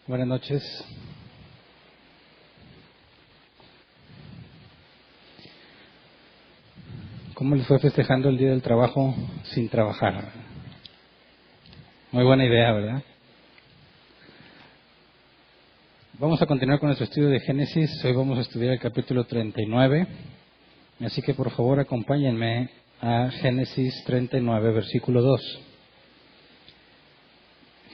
Buenas noches. ¿Cómo les fue festejando el Día del Trabajo sin trabajar? Muy buena idea, ¿verdad? Vamos a continuar con nuestro estudio de Génesis. Hoy vamos a estudiar el capítulo 39. Así que por favor acompáñenme a Génesis 39, versículo 2.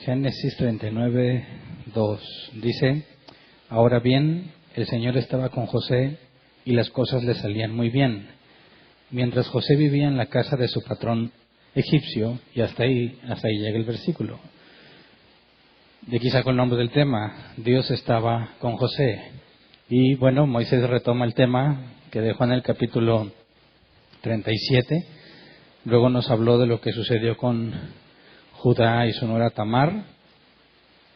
Génesis 39, 2. Dice: Ahora bien, el Señor estaba con José y las cosas le salían muy bien. Mientras José vivía en la casa de su patrón egipcio, y hasta ahí llega el versículo. De aquí saco el nombre del tema: Dios estaba con José. Y bueno, Moisés retoma el tema que dejó en el capítulo 37. Luego nos habló de lo que sucedió con Judá y su nuera Tamar.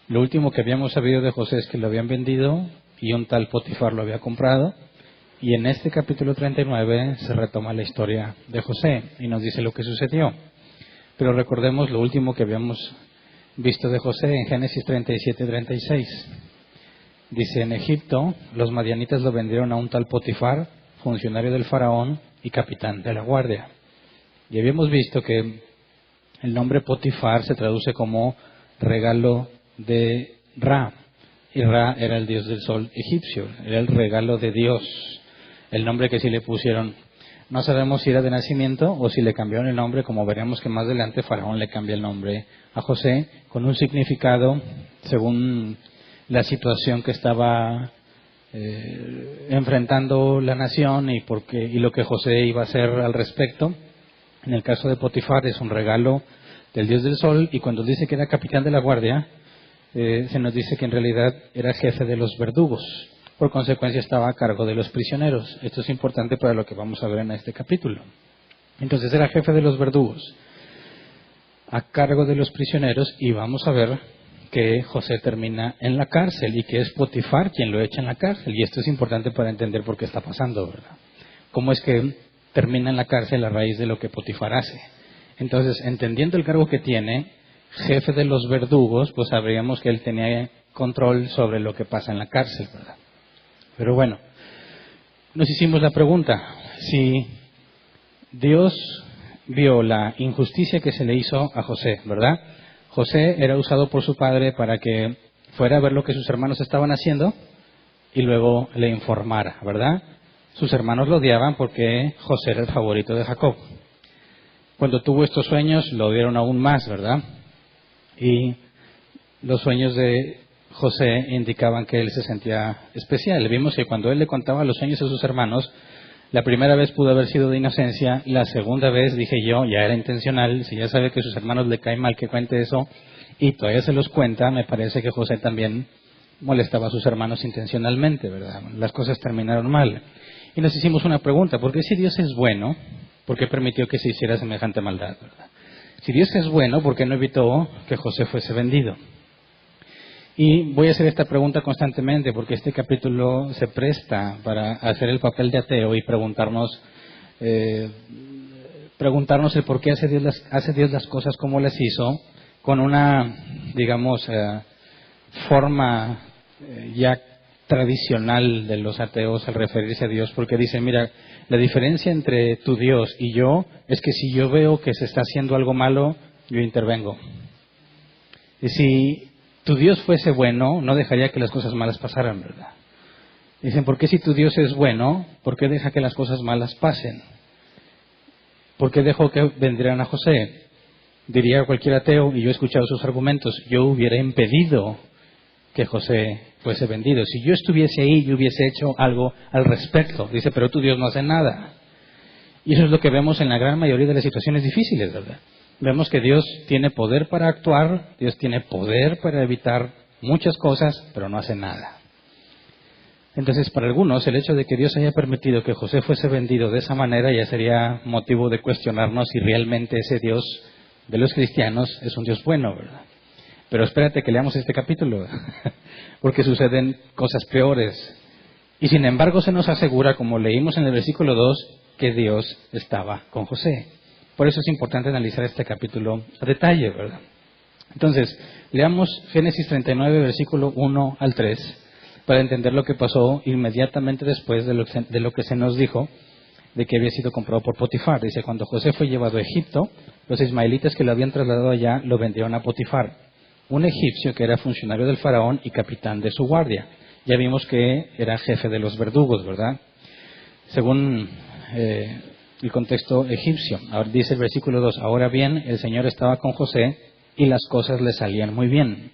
Lo último que habíamos sabido de José es que lo habían vendido y un tal Potifar lo había comprado. Y en este capítulo 39 se retoma la historia de José y nos dice lo que sucedió. Pero recordemos lo último que habíamos visto de José en Génesis 37-36. Dice: en Egipto los madianitas lo vendieron a un tal Potifar, funcionario del faraón y capitán de la guardia. Y habíamos visto que el nombre Potifar se traduce como regalo de Ra. Y Ra era el dios del sol egipcio, era el regalo de Dios. El nombre que sí le pusieron, no sabemos si era de nacimiento o si le cambiaron el nombre, como veremos que más adelante Faraón le cambia el nombre a José, con un significado según la situación que estaba enfrentando la nación y lo que José iba a hacer al respecto. En el caso de Potifar es un regalo del dios del sol, y cuando dice que era capitán de la guardia, se nos dice que en realidad era jefe de los verdugos. Por consecuencia estaba a cargo de los prisioneros. Esto es importante para lo que vamos a ver en este capítulo. Entonces era jefe de los verdugos, a cargo de los prisioneros, y vamos a ver que José termina en la cárcel y que es Potifar quien lo echa en la cárcel. Y esto es importante para entender por qué está pasando, ¿verdad? Cómo es que termina en la cárcel a raíz de lo que Potifar hace. Entonces, entendiendo el cargo que tiene, jefe de los verdugos, pues sabríamos que él tenía control sobre lo que pasa en la cárcel, ¿verdad? Pero bueno, nos hicimos la pregunta: si Dios vio la injusticia que se le hizo a José, ¿verdad? José era usado por su padre para que fuera a ver lo que sus hermanos estaban haciendo y luego le informara, ¿verdad? Sus hermanos lo odiaban porque José era el favorito de Jacob. Cuando tuvo estos sueños lo odiaron aún más, ¿verdad? Y los sueños de José indicaban que él se sentía especial. Vimos que cuando él le contaba los sueños a sus hermanos, la primera vez pudo haber sido de inocencia, la segunda vez, dije yo, ya era intencional. Si ya sabe que a sus hermanos le cae mal que cuente eso y todavía se los cuenta, me parece que José también molestaba a sus hermanos intencionalmente, ¿verdad? Las cosas terminaron mal. Y nos hicimos una pregunta: ¿por qué, si Dios es bueno, por qué permitió que se hiciera semejante maldad, ¿verdad? Si Dios es bueno, ¿por qué no evitó que José fuese vendido? Y voy a hacer esta pregunta constantemente porque este capítulo se presta para hacer el papel de ateo y preguntarnos el por qué hace Dios las cosas como las hizo, con una, digamos, forma ya tradicional de los ateos al referirse a Dios, porque dicen: mira, la diferencia entre tu Dios y yo es que si yo veo que se está haciendo algo malo, yo intervengo. Y si tu Dios fuese bueno, no dejaría que las cosas malas pasaran, ¿verdad? Dicen: ¿por qué si tu Dios es bueno, por qué deja que las cosas malas pasen? ¿Por qué dejó que vendieran a José? Diría cualquier ateo, y yo he escuchado sus argumentos: yo hubiera impedido que José fuese vendido. Si yo estuviese ahí, yo hubiese hecho algo al respecto. Dice: pero tu Dios no hace nada. Y eso es lo que vemos en la gran mayoría de las situaciones difíciles, ¿verdad? Vemos que Dios tiene poder para actuar, Dios tiene poder para evitar muchas cosas, pero no hace nada. Entonces, para algunos, el hecho de que Dios haya permitido que José fuese vendido de esa manera ya sería motivo de cuestionarnos si realmente ese Dios de los cristianos es un Dios bueno, ¿verdad? Pero espérate que leamos este capítulo, porque suceden cosas peores. Y sin embargo se nos asegura, como leímos en el versículo 2, que Dios estaba con José. Por eso es importante analizar este capítulo a detalle, ¿verdad? Entonces, leamos Génesis 39, versículo 1 al 3, para entender lo que pasó inmediatamente después de lo que se nos dijo de que había sido comprado por Potifar. Dice, cuando José fue llevado a Egipto, los ismaelitas que lo habían trasladado allá lo vendieron a Potifar, un egipcio que era funcionario del faraón y capitán de su guardia. Ya vimos que era jefe de los verdugos, ¿verdad? Según el contexto egipcio. Ahora dice el versículo 2, ahora bien, el Señor estaba con José y las cosas le salían muy bien.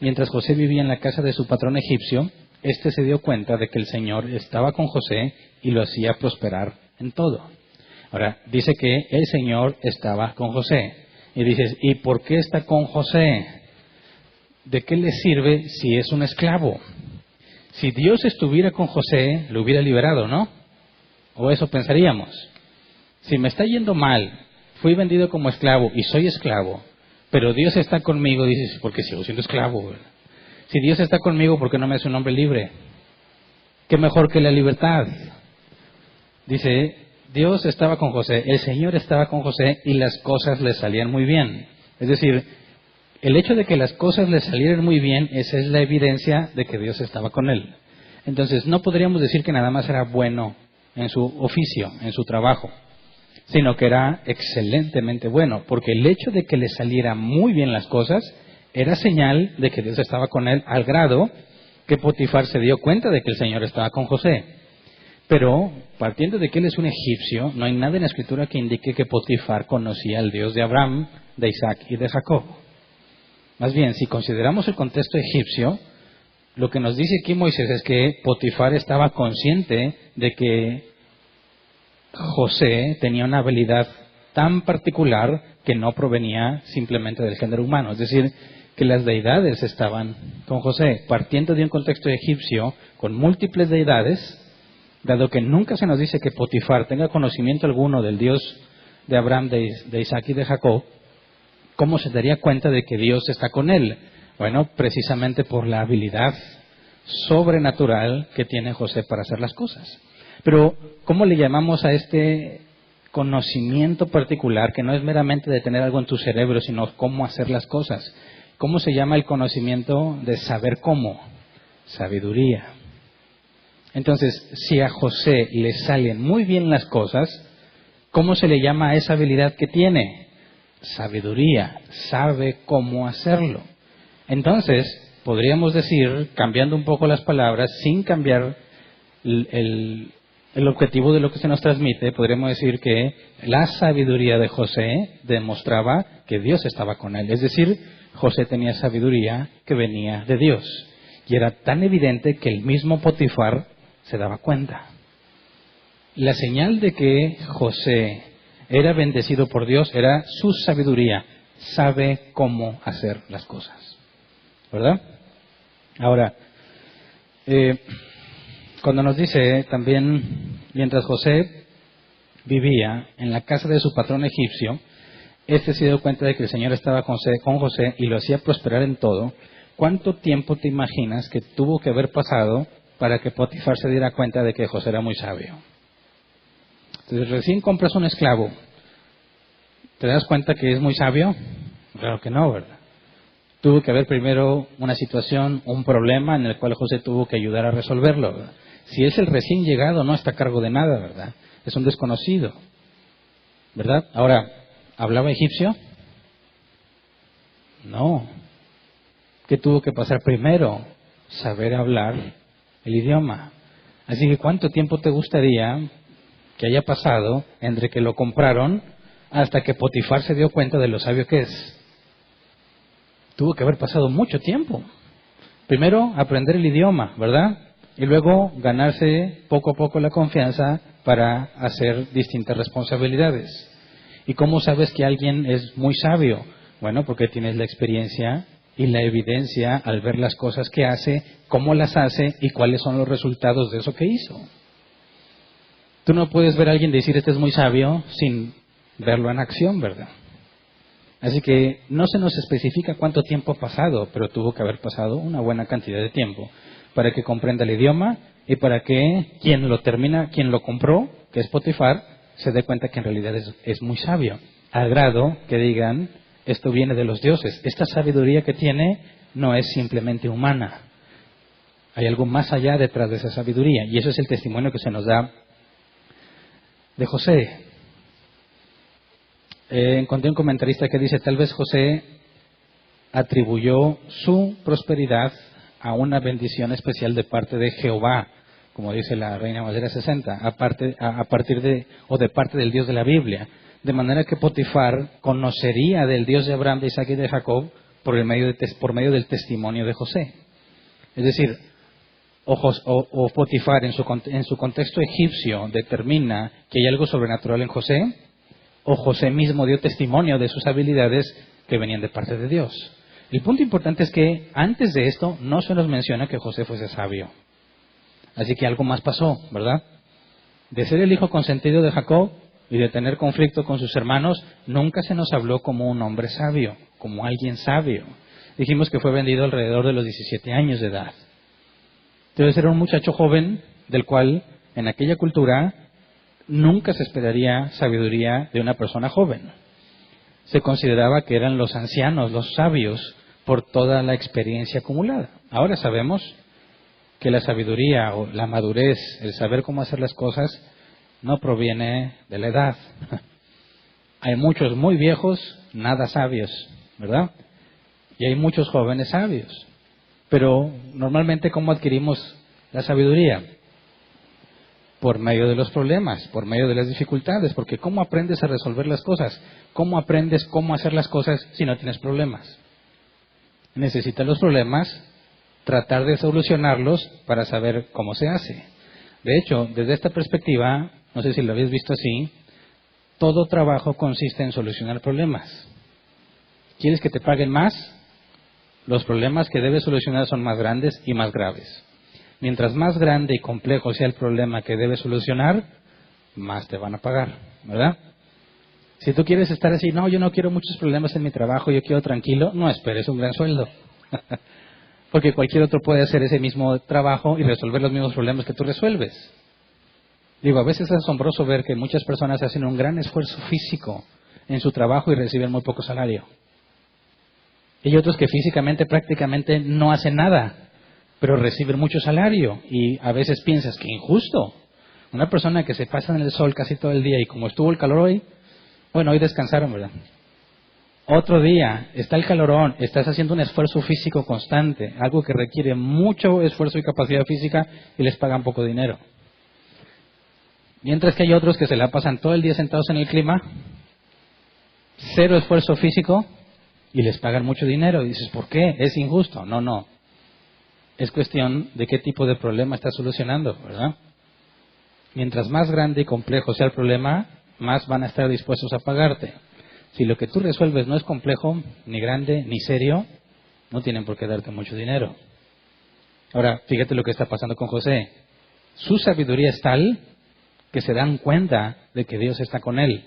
Mientras José vivía en la casa de su patrón egipcio, éste se dio cuenta de que el Señor estaba con José y lo hacía prosperar en todo. Ahora, dice que el Señor estaba con José. Y dices, ¿y por qué está con José? ¿De qué le sirve si es un esclavo? Si Dios estuviera con José, lo hubiera liberado, ¿no? O eso pensaríamos. Si me está yendo mal, fui vendido como esclavo y soy esclavo, pero Dios está conmigo, dices, porque sigo siendo esclavo, ¿verdad? Si Dios está conmigo, ¿por qué no me hace un hombre libre? ¿Qué mejor que la libertad? Dice, Dios estaba con José, el Señor estaba con José y las cosas le salían muy bien. Es decir, el hecho de que las cosas le salieran muy bien, esa es la evidencia de que Dios estaba con él. Entonces, no podríamos decir que nada más era bueno en su oficio, en su trabajo, sino que era excelentemente bueno, porque el hecho de que le salieran muy bien las cosas era señal de que Dios estaba con él, al grado que Potifar se dio cuenta de que el Señor estaba con José. Pero, partiendo de que él es un egipcio, no hay nada en la Escritura que indique que Potifar conocía al Dios de Abraham, de Isaac y de Jacob. Más bien, si consideramos el contexto egipcio, lo que nos dice aquí Moisés es que Potifar estaba consciente de que José tenía una habilidad tan particular que no provenía simplemente del género humano. Es decir, que las deidades estaban con José. Partiendo de un contexto egipcio con múltiples deidades, dado que nunca se nos dice que Potifar tenga conocimiento alguno del Dios de Abraham, de Isaac y de Jacob, ¿cómo se daría cuenta de que Dios está con él? Bueno, precisamente por la habilidad sobrenatural que tiene José para hacer las cosas. Pero, ¿cómo le llamamos a este conocimiento particular que no es meramente de tener algo en tu cerebro, sino cómo hacer las cosas? ¿Cómo se llama el conocimiento de saber cómo? Sabiduría. Entonces, si a José le salen muy bien las cosas, ¿cómo se le llama a esa habilidad que tiene? Sabiduría. Sabe cómo hacerlo. Entonces, podríamos decir, cambiando un poco las palabras, sin cambiar el objetivo de lo que se nos transmite, podríamos decir que la sabiduría de José demostraba que Dios estaba con él. Es decir, José tenía sabiduría que venía de Dios. Y era tan evidente que el mismo Potifar se daba cuenta. La señal de que José era bendecido por Dios era su sabiduría. Sabe cómo hacer las cosas. ¿Verdad? Ahora, cuando nos dice también, mientras José vivía en la casa de su patrón egipcio, este se dio cuenta de que el Señor estaba con José y lo hacía prosperar en todo. ¿Cuánto tiempo te imaginas que tuvo que haber pasado para que Potifar se diera cuenta de que José era muy sabio? Entonces, recién compras un esclavo, ¿te das cuenta que es muy sabio? Claro que no, ¿verdad? Tuvo que haber primero una situación, un problema en el cual José tuvo que ayudar a resolverlo, ¿verdad? Si es el recién llegado, no está a cargo de nada, ¿verdad? Es un desconocido, ¿verdad? Ahora, ¿hablaba egipcio? No. ¿Qué tuvo que pasar primero? Saber hablar el idioma. Así que, ¿cuánto tiempo te gustaría que haya pasado entre que lo compraron hasta que Potifar se dio cuenta de lo sabio que es? Tuvo que haber pasado mucho tiempo. Primero, aprender el idioma, ¿verdad? Y luego, ganarse poco a poco la confianza para hacer distintas responsabilidades. ¿Y cómo sabes que alguien es muy sabio? Bueno, porque tienes la experiencia y la evidencia al ver las cosas que hace, cómo las hace y cuáles son los resultados de eso que hizo. Tú no puedes ver a alguien decir, este es muy sabio, sin verlo en acción, ¿verdad? Así que no se nos especifica cuánto tiempo ha pasado, pero tuvo que haber pasado una buena cantidad de tiempo para que comprenda el idioma y para que quien lo compró, que es Potifar, se dé cuenta que en realidad es muy sabio, al grado que digan, esto viene de los dioses. Esta sabiduría que tiene no es simplemente humana. Hay algo más allá detrás de esa sabiduría. Y eso es el testimonio que se nos da de José. Encontré un comentarista que dice, tal vez José atribuyó su prosperidad a una bendición especial de parte de Jehová, como dice la Reina Valera 60, a partir de, o de parte del Dios de la Biblia. De manera que Potifar conocería del Dios de Abraham, de Isaac y de Jacob por medio del testimonio de José. Es decir, o Potifar en su contexto egipcio determina que hay algo sobrenatural en José, o José mismo dio testimonio de sus habilidades que venían de parte de Dios. El punto importante es que antes de esto no se nos menciona que José fuese sabio. Así que algo más pasó, ¿verdad? De ser el hijo consentido de Jacob y de tener conflicto con sus hermanos, nunca se nos habló como un hombre sabio, como alguien sabio. Dijimos que fue vendido alrededor de los 17 años de edad. Entonces era un muchacho joven del cual en aquella cultura nunca se esperaría sabiduría de una persona joven. Se consideraba que eran los ancianos, los sabios, por toda la experiencia acumulada. Ahora sabemos que la sabiduría o la madurez, el saber cómo hacer las cosas, no proviene de la edad. Hay muchos muy viejos, nada sabios, ¿verdad? Y hay muchos jóvenes sabios. Pero normalmente, ¿cómo adquirimos la sabiduría? Por medio de los problemas, por medio de las dificultades, porque ¿cómo aprendes a resolver las cosas? ¿Cómo aprendes cómo hacer las cosas si no tienes problemas? Necesitas los problemas, tratar de solucionarlos para saber cómo se hace. De hecho, desde esta perspectiva, no sé si lo habéis visto así, todo trabajo consiste en solucionar problemas. ¿Quieres que te paguen más? Los problemas que debes solucionar son más grandes y más graves. Mientras más grande y complejo sea el problema que debes solucionar, más te van a pagar, ¿verdad? Si tú quieres estar así, no, yo no quiero muchos problemas en mi trabajo, yo quiero tranquilo, no esperes un gran sueldo. Porque cualquier otro puede hacer ese mismo trabajo y resolver los mismos problemas que tú resuelves. Digo, a veces es asombroso ver que muchas personas hacen un gran esfuerzo físico en su trabajo y reciben muy poco salario. Y hay otros que físicamente prácticamente no hacen nada, pero reciben mucho salario. Y a veces piensas que injusto. Una persona que se pasa en el sol casi todo el día y como estuvo el calor hoy, bueno, hoy descansaron, ¿verdad? Otro día, está el calorón, estás haciendo un esfuerzo físico constante, algo que requiere mucho esfuerzo y capacidad física y les pagan poco dinero. Mientras que hay otros que se la pasan todo el día sentados en el clima, cero esfuerzo físico y les pagan mucho dinero. Y dices, ¿por qué? ¿Es injusto? No. Es cuestión de qué tipo de problema estás solucionando, ¿verdad? Mientras más grande y complejo sea el problema, más van a estar dispuestos a pagarte. Si lo que tú resuelves no es complejo, ni grande, ni serio, no tienen por qué darte mucho dinero. Ahora, fíjate lo que está pasando con José. Su sabiduría es tal que se dan cuenta de que Dios está con él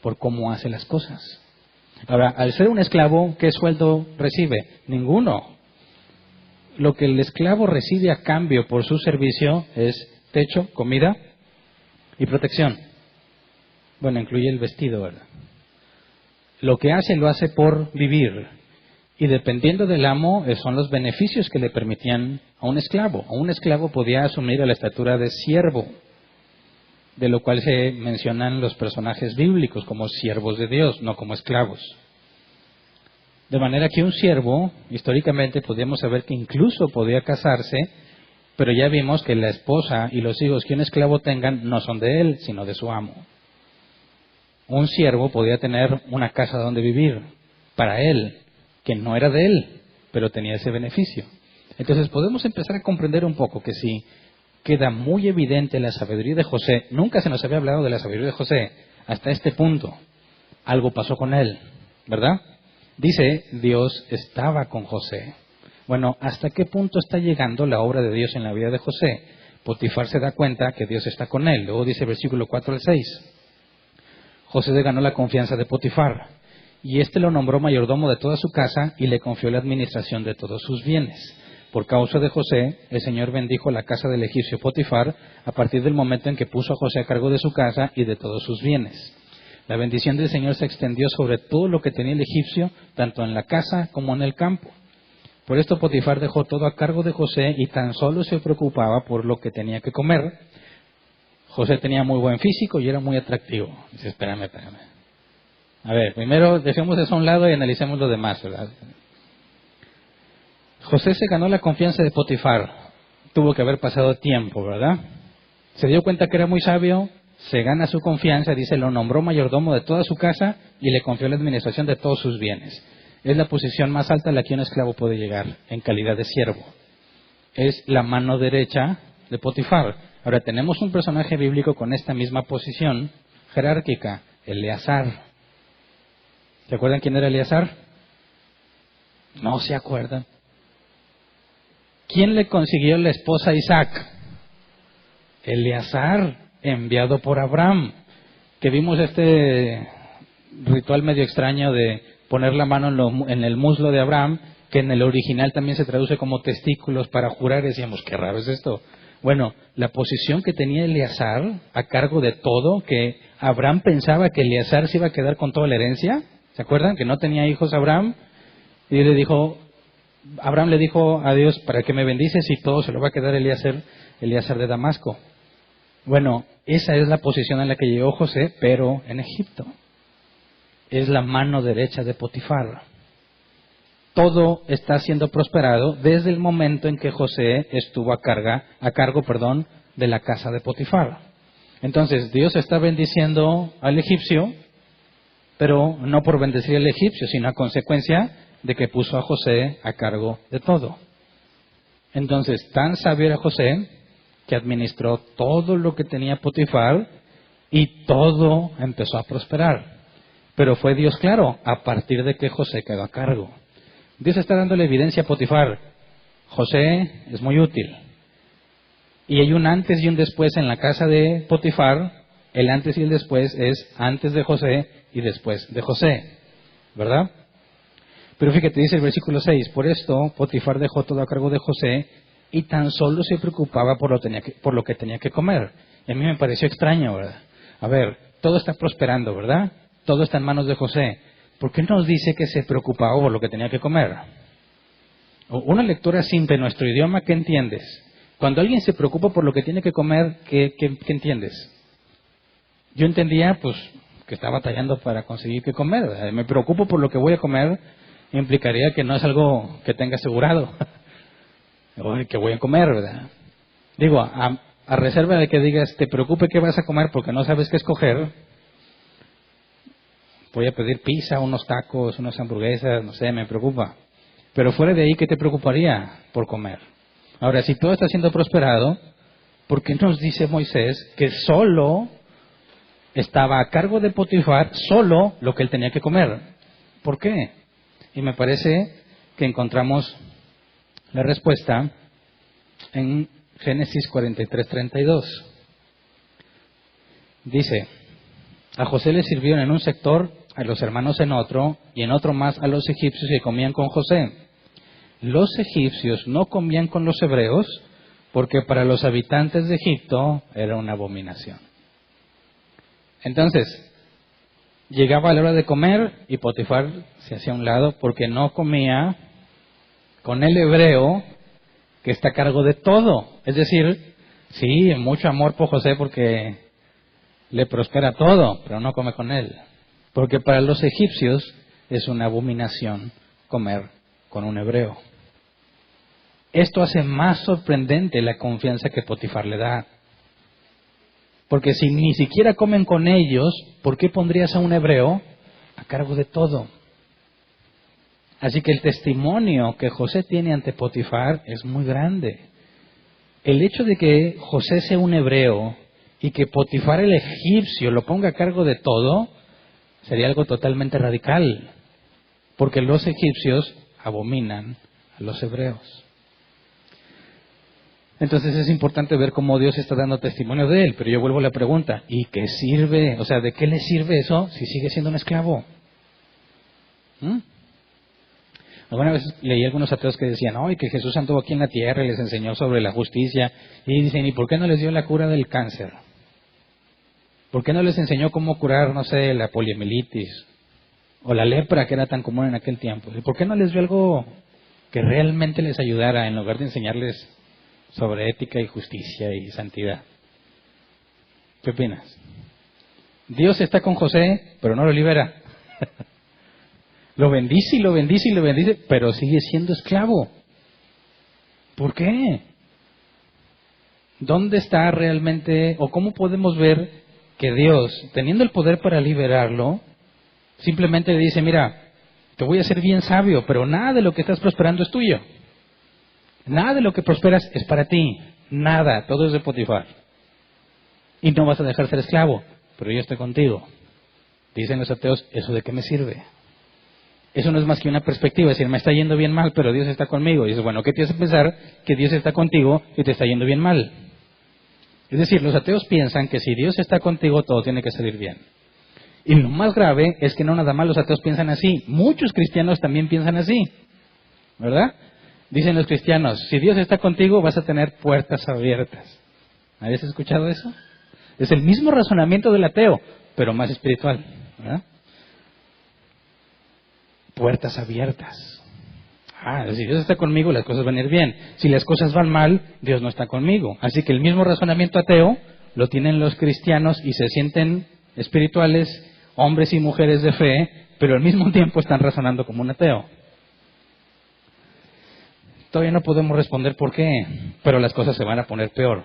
por cómo hace las cosas. Ahora, al ser un esclavo, ¿qué sueldo recibe? Ninguno. Lo que el esclavo recibe a cambio por su servicio es techo, comida y protección. Bueno, incluye el vestido, ¿verdad? Lo que hace, lo hace por vivir. Y dependiendo del amo, son los beneficios que le permitían a un esclavo. A un esclavo podía asumir a la estatura de siervo, de lo cual se mencionan los personajes bíblicos como siervos de Dios, no como esclavos. De manera que un siervo, históricamente podemos saber que incluso podía casarse, pero ya vimos que la esposa y los hijos que un esclavo tengan no son de él, sino de su amo. Un siervo podía tener una casa donde vivir para él, que no era de él, pero tenía ese beneficio. Entonces podemos empezar a comprender un poco que si queda muy evidente la sabiduría de José, nunca se nos había hablado de la sabiduría de José hasta este punto, algo pasó con él, ¿verdad? Dice, Dios estaba con José. Bueno, ¿hasta qué punto está llegando la obra de Dios en la vida de José? Potifar se da cuenta que Dios está con él. Luego dice versículo 4 al 6. José se ganó la confianza de Potifar, y éste lo nombró mayordomo de toda su casa y le confió la administración de todos sus bienes. Por causa de José, el Señor bendijo la casa del egipcio Potifar a partir del momento en que puso a José a cargo de su casa y de todos sus bienes. La bendición del Señor se extendió sobre todo lo que tenía el egipcio, tanto en la casa como en el campo. Por esto Potifar dejó todo a cargo de José y tan solo se preocupaba por lo que tenía que comer. José tenía muy buen físico y era muy atractivo. Dice, espérame. A ver, primero dejemos eso a un lado y analicemos lo demás, ¿verdad? José se ganó la confianza de Potifar. Tuvo que haber pasado tiempo, ¿verdad? Se dio cuenta que era muy sabio, se gana su confianza, dice, lo nombró mayordomo de toda su casa y le confió la administración de todos sus bienes. Es la posición más alta a la que un esclavo puede llegar en calidad de siervo. Es la mano derecha de Potifar. Ahora, tenemos un personaje bíblico con esta misma posición jerárquica, Eleazar. ¿Se acuerdan quién era Eleazar? No se acuerdan. ¿Quién le consiguió la esposa a Isaac? Eleazar, enviado por Abraham. Que vimos este ritual medio extraño de poner la mano en el muslo de Abraham, que en el original también se traduce como testículos para jurar. Decíamos, qué raro es esto. Bueno, la posición que tenía Eleazar a cargo de todo, que Abraham pensaba que Eleazar se iba a quedar con toda la herencia. ¿Se acuerdan? Que no tenía hijos Abraham. Y Abraham le dijo a Dios, ¿para qué me bendices si todo se lo va a quedar Eleazar de Damasco? Bueno, esa es la posición en la que llegó José, pero en Egipto. Es la mano derecha de Potifar. Todo está siendo prosperado desde el momento en que José estuvo a cargo de la casa de Potifar. Entonces, Dios está bendiciendo al egipcio, pero no por bendecir al egipcio, sino a consecuencia de que puso a José a cargo de todo. Entonces, tan sabio era José que administró todo lo que tenía Potifar y todo empezó a prosperar. Pero fue Dios claro, a partir de que José quedó a cargo. Dios está dándole evidencia a Potifar. José es muy útil. Y hay un antes y un después en la casa de Potifar. El antes y el después es antes de José y después de José. ¿Verdad? Pero fíjate, dice el versículo 6, por esto Potifar dejó todo a cargo de José y tan solo se preocupaba por lo que tenía que comer. Y a mí me pareció extraño, ¿verdad? A ver, todo está prosperando, ¿verdad? Todo está en manos de José. ¿Por qué nos dice que se preocupaba por lo que tenía que comer? Una lectura simple en nuestro idioma, ¿qué entiendes? Cuando alguien se preocupa por lo que tiene que comer, ¿qué entiendes? Yo entendía, pues, que está batallando para conseguir qué comer, ¿verdad? Me preocupo por lo que voy a comer, implicaría que no es algo que tenga asegurado. Que voy a comer, ¿verdad? Digo, a reserva de que digas, te preocupe qué vas a comer porque no sabes qué escoger, voy a pedir pizza, unos tacos, unas hamburguesas, no sé, me preocupa. Pero fuera de ahí, ¿qué te preocuparía por comer? Ahora, si todo está siendo prosperado, ¿por qué nos dice Moisés que solo estaba a cargo de Potifar, solo lo que él tenía que comer? ¿Por qué? Y me parece que encontramos la respuesta en Génesis 43:32. Dice, a José le sirvieron en un sector, a los hermanos en otro, y en otro más a los egipcios que comían con José. Los egipcios no comían con los hebreos, porque para los habitantes de Egipto era una abominación. Entonces, llegaba la hora de comer y Potifar se hacía a un lado porque no comía con el hebreo que está a cargo de todo. Es decir, sí, mucho amor por José porque le prospera todo, pero no come con él. Porque para los egipcios es una abominación comer con un hebreo. Esto hace más sorprendente la confianza que Potifar le da. Porque si ni siquiera comen con ellos, ¿por qué pondrías a un hebreo a cargo de todo? Así que el testimonio que José tiene ante Potifar es muy grande. El hecho de que José sea un hebreo y que Potifar el egipcio lo ponga a cargo de todo, sería algo totalmente radical. Porque los egipcios abominan a los hebreos. Entonces es importante ver cómo Dios está dando testimonio de él. Pero yo vuelvo a la pregunta, ¿y qué sirve? O sea, ¿de qué le sirve eso si sigue siendo un esclavo? Alguna vez leí algunos ateos que decían, ¡ay, que Jesús anduvo aquí en la tierra y les enseñó sobre la justicia! Y dicen, ¿y por qué no les dio la cura del cáncer? ¿Por qué no les enseñó cómo curar, no sé, la poliomielitis o la lepra que era tan común en aquel tiempo? ¿Y por qué no les dio algo que realmente les ayudara en lugar de enseñarles sobre ética y justicia y santidad? ¿Qué opinas? Dios está con José, pero no lo libera. Lo bendice y lo bendice y lo bendice, pero sigue siendo esclavo. ¿Por qué? ¿Dónde está realmente, o cómo podemos ver que Dios, teniendo el poder para liberarlo, simplemente le dice, mira, te voy a hacer bien sabio, pero nada de lo que estás prosperando es tuyo. Nada de lo que prosperas es para ti. Nada, todo es de Potifar. Y no vas a dejar ser esclavo, pero yo estoy contigo. Dicen los ateos, ¿eso de qué me sirve? Eso no es más que una perspectiva, es decir, me está yendo bien mal, pero Dios está conmigo. Y dices, bueno, ¿qué te hace pensar que Dios está contigo y te está yendo bien mal? Es decir, los ateos piensan que si Dios está contigo, todo tiene que salir bien. Y lo más grave es que no nada más los ateos piensan así, muchos cristianos también piensan así, ¿verdad? Dicen los cristianos, si Dios está contigo, vas a tener puertas abiertas. ¿Habéis escuchado eso? Es el mismo razonamiento del ateo, pero más espiritual, ¿verdad? Puertas abiertas. Si Dios está conmigo, las cosas van a ir bien. Si las cosas van mal, Dios no está conmigo. Así que el mismo razonamiento ateo lo tienen los cristianos y se sienten espirituales, hombres y mujeres de fe, pero al mismo tiempo están razonando como un ateo. Todavía no podemos responder por qué, pero las cosas se van a poner peor,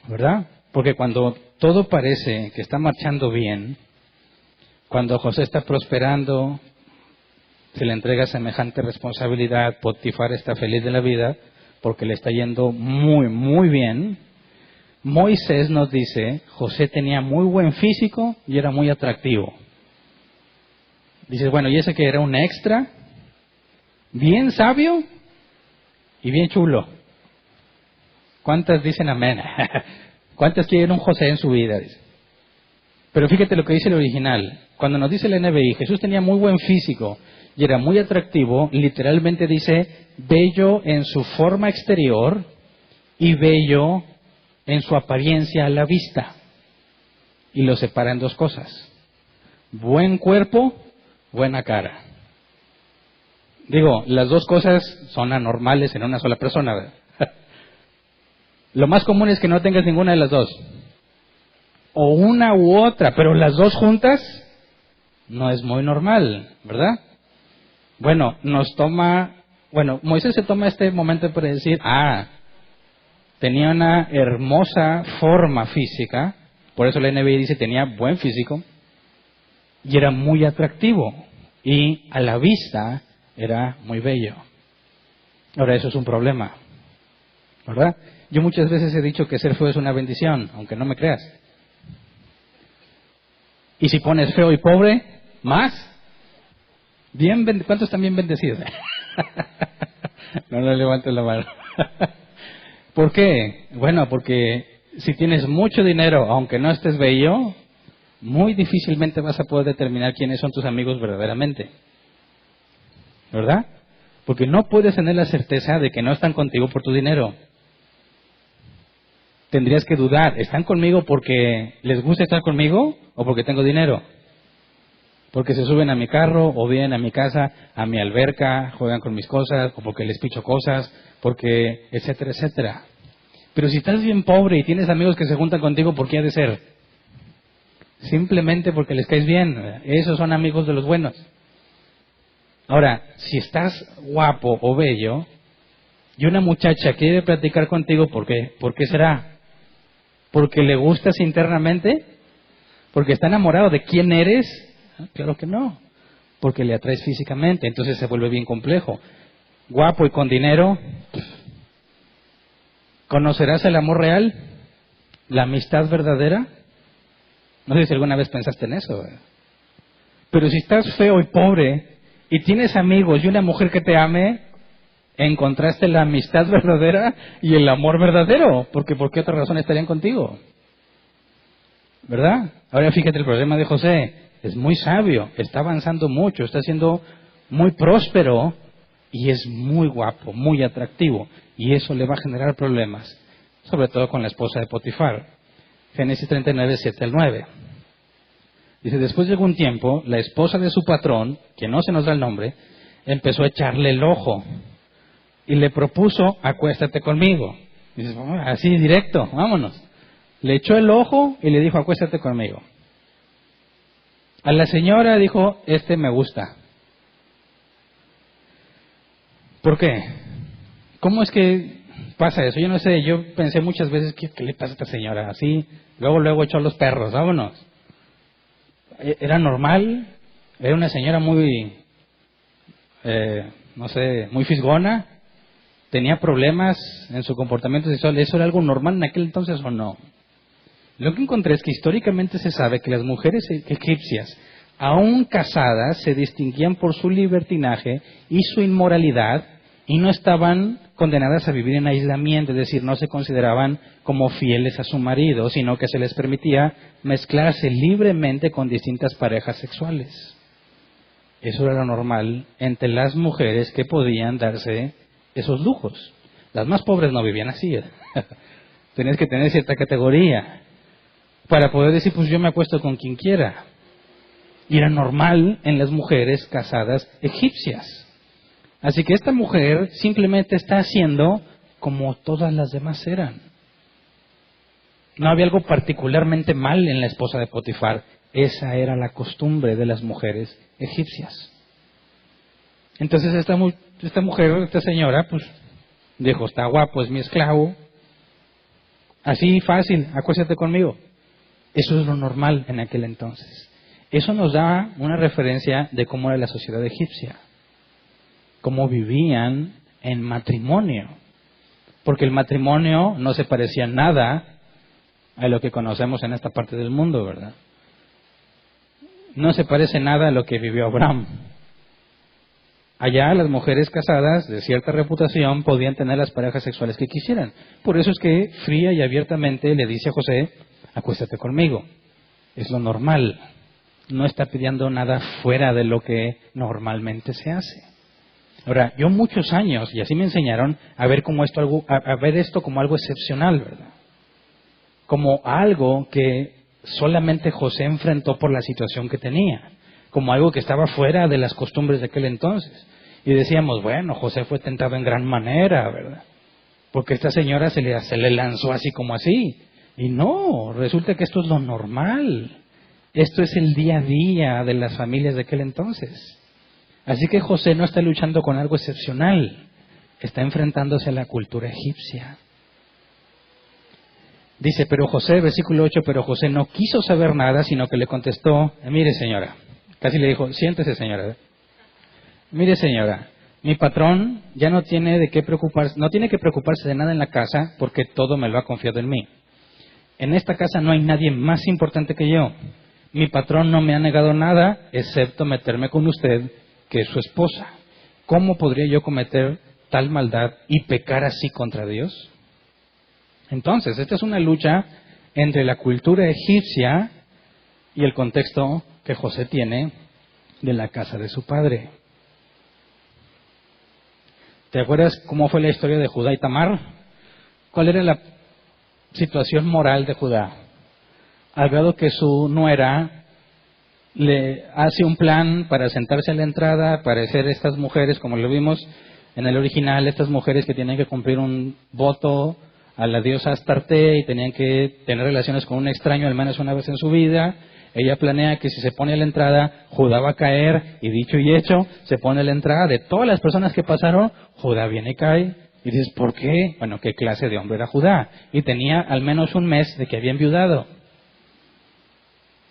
¿verdad? Porque cuando todo parece que está marchando bien, cuando José está prosperando, se le entrega semejante responsabilidad, Potifar está feliz de la vida porque le está yendo muy, muy bien. Moisés nos dice, José tenía muy buen físico y era muy atractivo. Dices, bueno, ¿y ese que era un extra? Bien sabio y bien chulo. ¿Cuántas dicen amén? ¿Cuántas quieren un José en su vida? Dice. Pero fíjate lo que dice el original. Cuando nos dice el NBI, Jesús tenía muy buen físico y era muy atractivo, literalmente dice, bello en su forma exterior y bello en su apariencia a la vista. Y lo separa en dos cosas. Buen cuerpo, buena cara. Digo, las dos cosas son anormales en una sola persona, ¿verdad? Lo más común es que no tengas ninguna de las dos. O una u otra, pero las dos juntas no es muy normal, ¿verdad? Bueno, Moisés se toma este momento para decir, tenía una hermosa forma física, por eso la NBI dice tenía buen físico, y era muy atractivo, y a la vista era muy bello. Ahora, eso es un problema, ¿verdad? Yo muchas veces he dicho que ser feo es una bendición, aunque no me creas. Y si pones feo y pobre, más. ¿Cuántos están bien bendecidos? No levantes la mano. ¿Por qué? Bueno, porque si tienes mucho dinero, aunque no estés bello, muy difícilmente vas a poder determinar quiénes son tus amigos verdaderamente. ¿Verdad? Porque no puedes tener la certeza de que no están contigo por tu dinero. Tendrías que dudar, ¿están conmigo porque les gusta estar conmigo o porque tengo dinero? Porque se suben a mi carro o vienen a mi casa, a mi alberca, juegan con mis cosas, o porque les picho cosas, porque etcétera, etcétera. Pero si estás bien pobre y tienes amigos que se juntan contigo, ¿por qué ha de ser? Simplemente porque les caes bien. Esos son amigos de los buenos. Ahora, si estás guapo o bello y una muchacha quiere platicar contigo, ¿por qué? ¿Por qué será? ¿Porque le gustas internamente? ¿Porque está enamorado de quién eres? Claro que no. Porque le atraes físicamente, entonces se vuelve bien complejo. Guapo y con dinero, ¿conocerás el amor real? ¿La amistad verdadera? No sé si alguna vez pensaste en eso. Pero si estás feo y pobre y tienes amigos y una mujer que te ame, encontraste la amistad verdadera y el amor verdadero, porque ¿por qué otra razón estarían contigo? ¿Verdad? Ahora fíjate el problema de José, es muy sabio, está avanzando mucho, está siendo muy próspero y es muy guapo, muy atractivo, y eso le va a generar problemas, sobre todo con la esposa de Potifar. Génesis 39, 7 al 9. Dice, después de algún tiempo, la esposa de su patrón, que no se nos da el nombre, empezó a echarle el ojo y le propuso, acuéstate conmigo. Dices, así directo, vámonos. Le echó el ojo y le dijo, acuéstate conmigo. A la señora dijo, me gusta. ¿Por qué? ¿Cómo es que pasa eso? Yo no sé, yo pensé muchas veces, ¿qué le pasa a esta señora? Así, luego echó a los perros, vámonos. ¿Era normal? ¿Era una señora muy, muy fisgona? ¿Tenía problemas en su comportamiento sexual? ¿Eso era algo normal en aquel entonces o no? Lo que encontré es que históricamente se sabe que las mujeres egipcias, aún casadas, se distinguían por su libertinaje y su inmoralidad y no estaban condenadas a vivir en aislamiento, es decir, no se consideraban como fieles a su marido, sino que se les permitía mezclarse libremente con distintas parejas sexuales. Eso era lo normal entre las mujeres que podían darse esos lujos. Las más pobres no vivían así. Tenías que tener cierta categoría para poder decir, pues yo me acuesto con quien quiera. Y era normal en las mujeres casadas egipcias. Así que esta mujer simplemente está haciendo como todas las demás eran. No había algo particularmente mal en la esposa de Potifar. Esa era la costumbre de las mujeres egipcias. Entonces esta mujer, esta señora, pues dijo, está guapo, es mi esclavo. Así fácil, acuéstate conmigo. Eso es lo normal en aquel entonces. Eso nos da una referencia de cómo era la sociedad egipcia, cómo vivían en matrimonio, porque el matrimonio no se parecía nada a lo que conocemos en esta parte del mundo, ¿verdad? No se parece nada a lo que vivió Abraham. Allá las mujeres casadas de cierta reputación podían tener las parejas sexuales que quisieran. Por eso es que fría y abiertamente le dice a José, acuéstate conmigo. Es lo normal. No está pidiendo nada fuera de lo que normalmente se hace. Ahora, yo muchos años, y así me enseñaron, a ver esto como algo excepcional, ¿verdad? Como algo que solamente José enfrentó por la situación que tenía. Como algo que estaba fuera de las costumbres de aquel entonces. Y decíamos, bueno, José fue tentado en gran manera, ¿verdad? Porque esta señora se le lanzó así como así. Y no, resulta que esto es lo normal. Esto es el día a día de las familias de aquel entonces. Así que José no está luchando con algo excepcional. Está enfrentándose a la cultura egipcia. Dice, pero José, versículo 8, pero José no quiso saber nada, sino que le contestó, mire señora, casi le dijo, siéntese señora. Mire señora, mi patrón ya no tiene que preocuparse de nada en la casa porque todo me lo ha confiado en mí. En esta casa no hay nadie más importante que yo. Mi patrón no me ha negado nada excepto meterme con usted, que es su esposa. ¿Cómo podría yo cometer tal maldad y pecar así contra Dios? Entonces, esta es una lucha entre la cultura egipcia y el contexto que José tiene de la casa de su padre. ¿Te acuerdas cómo fue la historia de Judá y Tamar? ¿Cuál era la situación moral de Judá? Al grado que su nuera le hace un plan para sentarse a la entrada, para ser estas mujeres, como lo vimos en el original, estas mujeres que tienen que cumplir un voto a la diosa Astarte y tenían que tener relaciones con un extraño al menos una vez en su vida. Ella planea que si se pone a la entrada, Judá va a caer, y dicho y hecho, se pone a la entrada. De todas las personas que pasaron, Judá viene y cae. Y dices, ¿por qué? Bueno, ¿qué clase de hombre era Judá? Y tenía al menos un mes de que había enviudado.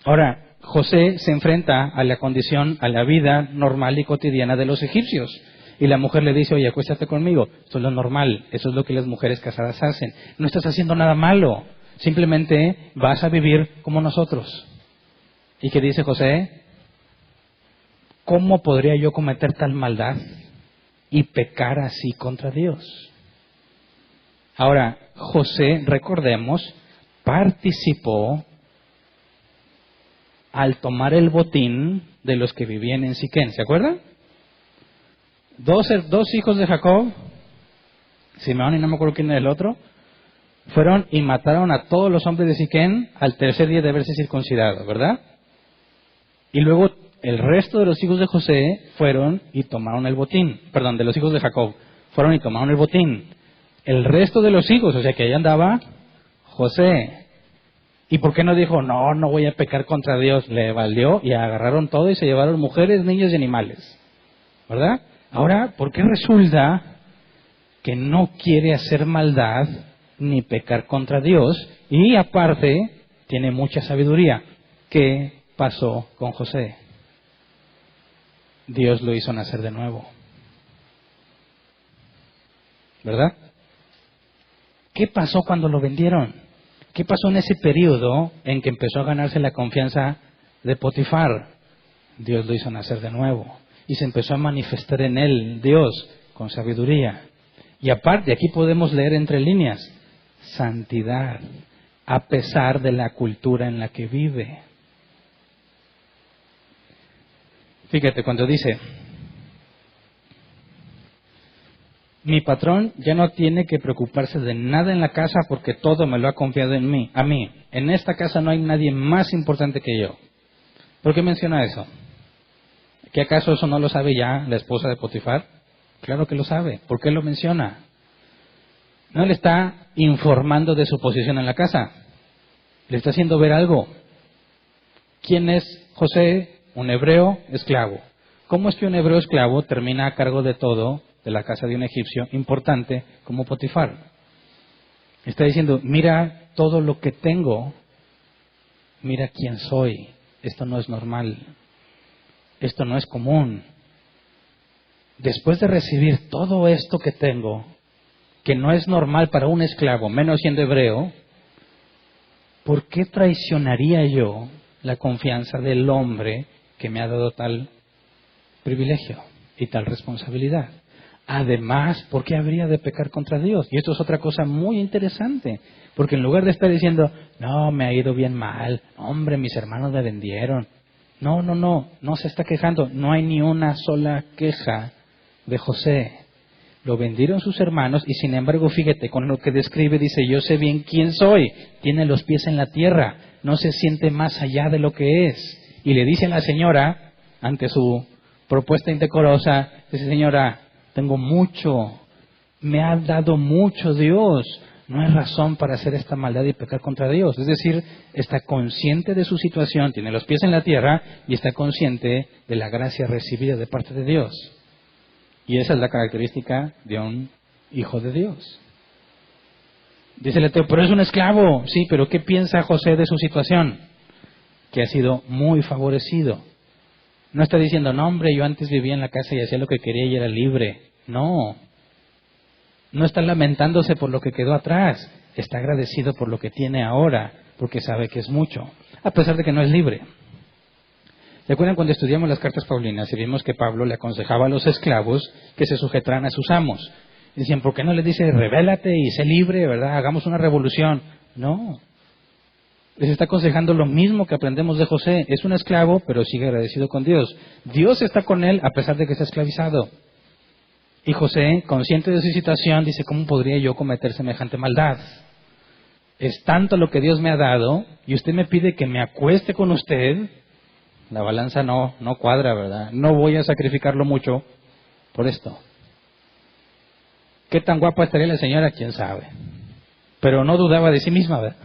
Ahora, José se enfrenta a la condición, a la vida normal y cotidiana de los egipcios. Y la mujer le dice, oye, acuéstate conmigo. Esto es lo normal, eso es lo que las mujeres casadas hacen. No estás haciendo nada malo, simplemente vas a vivir como nosotros. ¿Y qué dice José? ¿Cómo podría yo cometer tal maldad y pecar así contra Dios? Ahora, José, recordemos, participó al tomar el botín de los que vivían en Siquén, ¿se acuerdan? Dos hijos de Jacob, Simeón y no me acuerdo quién era el otro, Fueron y mataron a todos los hombres de Siquén al tercer día de haberse circuncidado, ¿verdad? Y luego el resto de los hijos de José fueron y tomaron el botín. Perdón, de los hijos de Jacob. Fueron y tomaron el botín. El resto de los hijos, o sea que ahí andaba José. ¿Y por qué no dijo, no voy a pecar contra Dios? Le valió y agarraron todo y se llevaron mujeres, niños y animales. ¿Verdad? Ahora, ¿por qué resulta que no quiere hacer maldad ni pecar contra Dios? Y aparte, tiene mucha sabiduría. ¿Qué pasó con José? Dios lo hizo nacer de nuevo. ¿Verdad? ¿Qué pasó cuando lo vendieron? ¿Qué pasó en ese periodo en que empezó a ganarse la confianza de Potifar? Dios lo hizo nacer de nuevo. Y se empezó a manifestar en él, Dios, con sabiduría. Y aparte, aquí podemos leer entre líneas, santidad, a pesar de la cultura en la que vive. Fíjate, cuando dice, mi patrón ya no tiene que preocuparse de nada en la casa porque todo me lo ha confiado a mí. En esta casa no hay nadie más importante que yo. ¿Por qué menciona eso? ¿Que acaso eso no lo sabe ya la esposa de Potifar? Claro que lo sabe. ¿Por qué lo menciona? No le está informando de su posición en la casa. Le está haciendo ver algo. ¿Quién es José? Un hebreo esclavo. ¿Cómo es que un hebreo esclavo termina a cargo de todo de la casa de un egipcio importante como Potifar? Está diciendo, mira todo lo que tengo, mira quién soy. Esto no es normal. Esto no es común. Después de recibir todo esto que tengo, que no es normal para un esclavo, menos siendo hebreo, ¿por qué traicionaría yo la confianza del hombre que me ha dado tal privilegio y tal responsabilidad? Además, ¿por qué habría de pecar contra Dios? Y esto es otra cosa muy interesante, porque en lugar de estar diciendo, no, me ha ido bien mal, hombre, mis hermanos me vendieron. No se está quejando, no hay ni una sola queja de José. Lo vendieron sus hermanos y sin embargo, fíjate, con lo que describe, dice, yo sé bien quién soy, tiene los pies en la tierra, no se siente más allá de lo que es. Y le dice a la señora, ante su propuesta indecorosa, dice, señora, tengo mucho, me ha dado mucho Dios, no hay razón para hacer esta maldad y pecar contra Dios. Es decir, está consciente de su situación, tiene los pies en la tierra y está consciente de la gracia recibida de parte de Dios. Y esa es la característica de un hijo de Dios. Dice el Eteo, pero es un esclavo. Sí, pero ¿qué piensa José de su situación? Que ha sido muy favorecido. No está diciendo, no hombre, yo antes vivía en la casa y hacía lo que quería y era libre. No está lamentándose por lo que quedó atrás. Está agradecido por lo que tiene ahora, porque sabe que es mucho, a pesar de que no es libre. ¿Se acuerdan cuando estudiamos las cartas paulinas y vimos que Pablo le aconsejaba a los esclavos que se sujetaran a sus amos? Y decían, ¿por qué no les dice, rebélate y sé libre, verdad? Hagamos una revolución. No. Les está aconsejando lo mismo que aprendemos de José. Es un esclavo, pero sigue agradecido con Dios. Dios está con él a pesar de que está esclavizado. Y José, consciente de su situación, dice, ¿cómo podría yo cometer semejante maldad? Es tanto lo que Dios me ha dado, y usted me pide que me acueste con usted. La balanza no cuadra, ¿verdad? No voy a sacrificarlo mucho por esto. ¿Qué tan guapa estaría la señora? ¿Quién sabe? Pero no dudaba de sí misma, ¿verdad?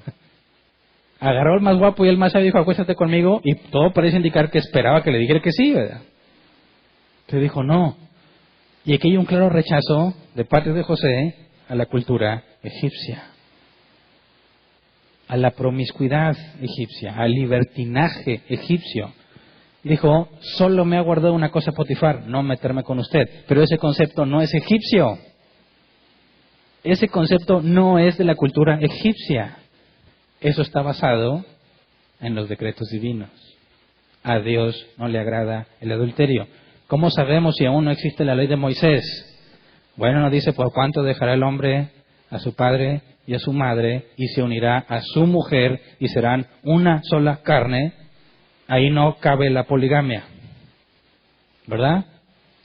Agarró el más guapo y el más sabio y dijo, acuéstate conmigo, y todo parece indicar que esperaba que le dijera que sí, ¿verdad? Entonces dijo, no. Y aquí hay un claro rechazo de parte de José a la cultura egipcia, a la promiscuidad egipcia, al libertinaje egipcio. Dijo, solo me ha guardado una cosa Potifar, no meterme con usted. Pero ese concepto no es egipcio. Ese concepto no es de la cultura egipcia. Eso está basado en los decretos divinos. A Dios no le agrada el adulterio. ¿Cómo sabemos si aún no existe la ley de Moisés? Bueno, nos dice, por cuánto dejará el hombre a su padre y a su madre y se unirá a su mujer y serán una sola carne. Ahí no cabe la poligamia, ¿verdad?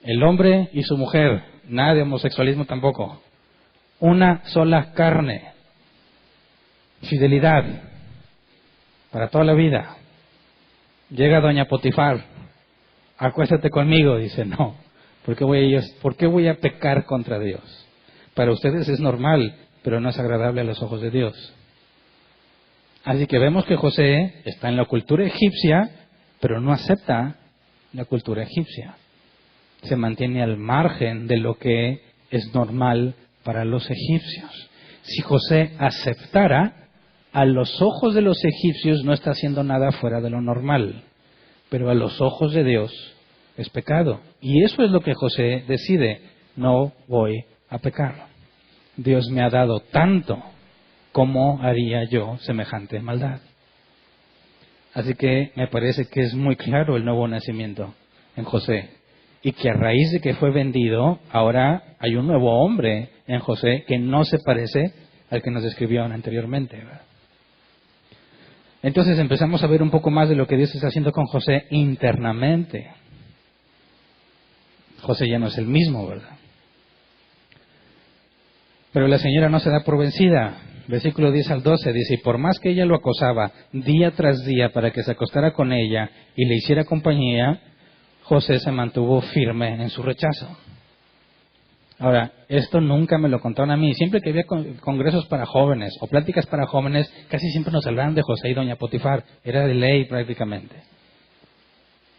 El hombre y su mujer, nada de homosexualismo tampoco. Una sola carne. Fidelidad para toda la vida. Llega doña Potifar, acuéstate conmigo, dice, no, ¿por qué voy a pecar contra Dios? Para ustedes es normal, pero no es agradable a los ojos de Dios. Así que vemos que José está en la cultura egipcia, pero no acepta la cultura egipcia. Se mantiene al margen de lo que es normal para los egipcios. Si José aceptara, a los ojos de los egipcios no está haciendo nada fuera de lo normal, pero a los ojos de Dios es pecado. Y eso es lo que José decide, no voy a pecar. Dios me ha dado tanto, ¿cómo haría yo semejante maldad? Así que me parece que es muy claro el nuevo nacimiento en José. Y que a raíz de que fue vendido, ahora hay un nuevo hombre en José que no se parece al que nos describió anteriormente, ¿verdad? Entonces empezamos a ver un poco más de lo que Dios está haciendo con José internamente. José ya no es el mismo, ¿verdad? Pero la señora no se da por vencida. Versículo 10 al 12 dice, y por más que ella lo acosaba día tras día para que se acostara con ella y le hiciera compañía, José se mantuvo firme en su rechazo. Ahora, esto nunca me lo contaron a mí. Siempre que había congresos para jóvenes o pláticas para jóvenes, casi siempre nos hablaban de José y doña Potifar. Era de ley prácticamente.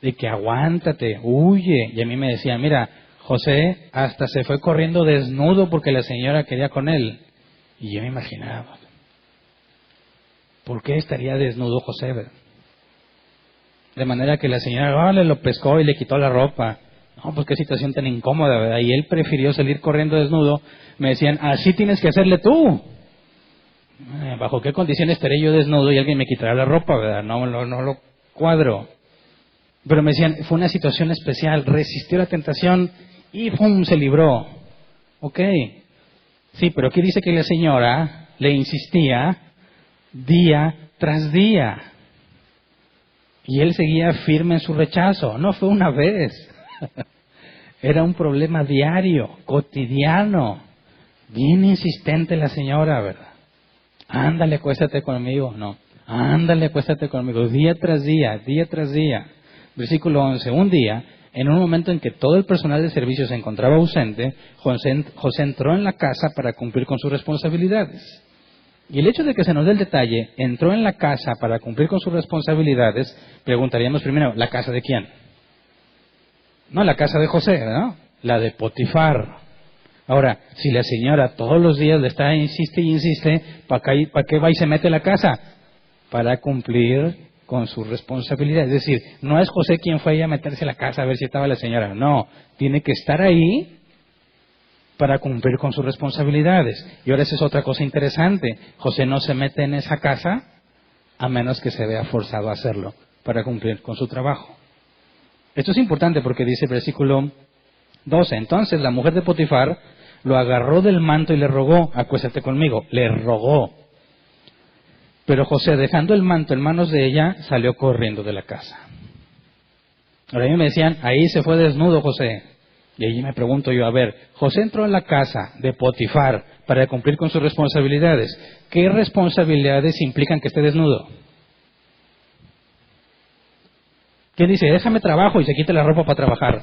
De que aguántate, huye. Y a mí me decían, mira, José hasta se fue corriendo desnudo porque la señora quería con él. Y yo me imaginaba, ¿por qué estaría desnudo José? De manera que la señora le lo pescó y le quitó la ropa. No, pues qué situación tan incómoda, ¿verdad? Y él prefirió salir corriendo desnudo. Me decían, así tienes que hacerle tú. ¿Bajo qué condiciones estaré yo desnudo y alguien me quitará la ropa, verdad? No lo cuadro. Pero me decían, fue una situación especial, resistió la tentación y ¡pum!, se libró. Ok. Sí, pero aquí dice que la señora le insistía día tras día. Y él seguía firme en su rechazo. No fue una vez. Era un problema diario, cotidiano. Bien insistente la señora, ¿verdad? Ándale, acuéstate conmigo. No. Ándale, acuéstate conmigo. Día tras día, día tras día. Versículo 11. Un día, en un momento en que todo el personal de servicio se encontraba ausente, José entró en la casa para cumplir con sus responsabilidades. Y el hecho de que se nos dé el detalle, entró en la casa para cumplir con sus responsabilidades, preguntaríamos primero, ¿la casa de quién? No, la casa de José, ¿no? La de Potifar. Ahora, si la señora todos los días le está insiste y insiste, ¿para qué va y se mete a la casa? Para cumplir con sus responsabilidades. Es decir, no es José quien fue a meterse a la casa a ver si estaba la señora. No, tiene que estar ahí para cumplir con sus responsabilidades. Y ahora esa es otra cosa interesante. José no se mete en esa casa a menos que se vea forzado a hacerlo para cumplir con su trabajo. Esto es importante porque dice el versículo 12. Entonces la mujer de Potifar lo agarró del manto y le rogó, acuéstate conmigo. Le rogó. Pero José, dejando el manto en manos de ella, salió corriendo de la casa. Ahora a mí me decían, ahí se fue desnudo José. Y allí me pregunto yo, a ver, José entró en la casa de Potifar para cumplir con sus responsabilidades. ¿Qué responsabilidades implican que esté desnudo? ¿Quién dice, déjame trabajo y se quite la ropa para trabajar?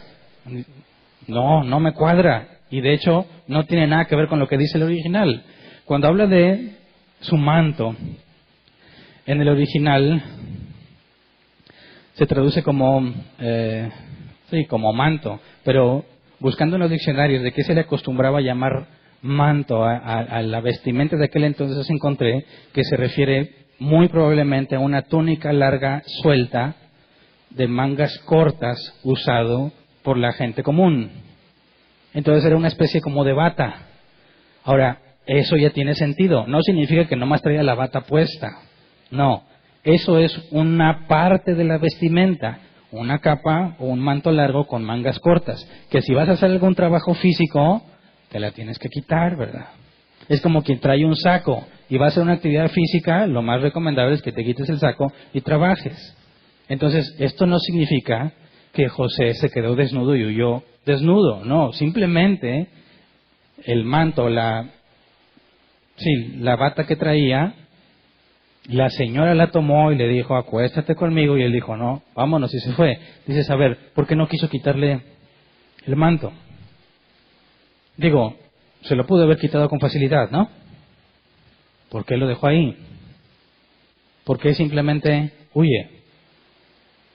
No me cuadra. Y de hecho, no tiene nada que ver con lo que dice el original. Cuando habla de su manto, en el original se traduce como manto, pero buscando en los diccionarios de qué se le acostumbraba a llamar manto a la vestimenta de aquel entonces, encontré que se refiere muy probablemente a una túnica larga suelta de mangas cortas usado por la gente común. Entonces era una especie como de bata. Ahora, eso ya tiene sentido. No significa que nomás traía la bata puesta. No, eso es una parte de la vestimenta. Una capa o un manto largo con mangas cortas, que si vas a hacer algún trabajo físico, te la tienes que quitar, ¿verdad? Es como quien trae un saco y va a hacer una actividad física, lo más recomendable es que te quites el saco y trabajes. Entonces, esto no significa que José se quedó desnudo y huyó desnudo, no, simplemente el manto, la bata que traía, La señora la tomó y le dijo, acuéstate conmigo, y él dijo, no, vámonos, y se fue. Dices, a ver, ¿por qué no quiso quitarle el manto? Digo, se lo pudo haber quitado con facilidad, ¿no? ¿Por qué lo dejó ahí? ¿Por qué simplemente huye?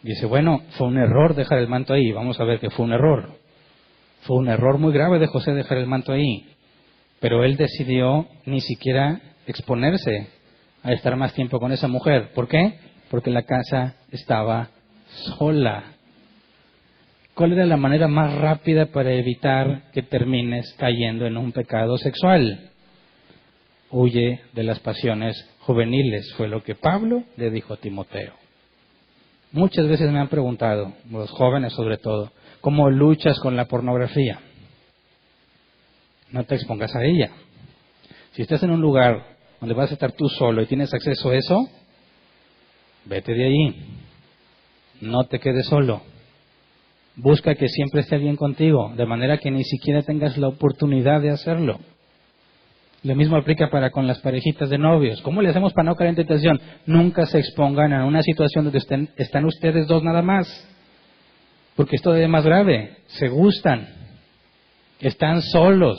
Dice, bueno, fue un error dejar el manto ahí. Vamos a ver que fue un error. Fue un error muy grave de José dejar el manto ahí. Pero él decidió ni siquiera exponerse a estar más tiempo con esa mujer. ¿Por qué? Porque la casa estaba sola. ¿Cuál era la manera más rápida para evitar que termines cayendo en un pecado sexual? Huye de las pasiones juveniles. Fue lo que Pablo le dijo a Timoteo. Muchas veces me han preguntado, los jóvenes sobre todo, ¿cómo luchas con la pornografía? No te expongas a ella. Si estás en un lugar donde vas a estar tú solo y tienes acceso a eso, vete de ahí. No te quedes solo. Busca que siempre esté alguien contigo, de manera que ni siquiera tengas la oportunidad de hacerlo. Lo mismo aplica para con las parejitas de novios. ¿Cómo le hacemos para no caer en tentación? Nunca se expongan a una situación donde están ustedes dos nada más. Porque es todavía más grave. Se gustan. Están solos.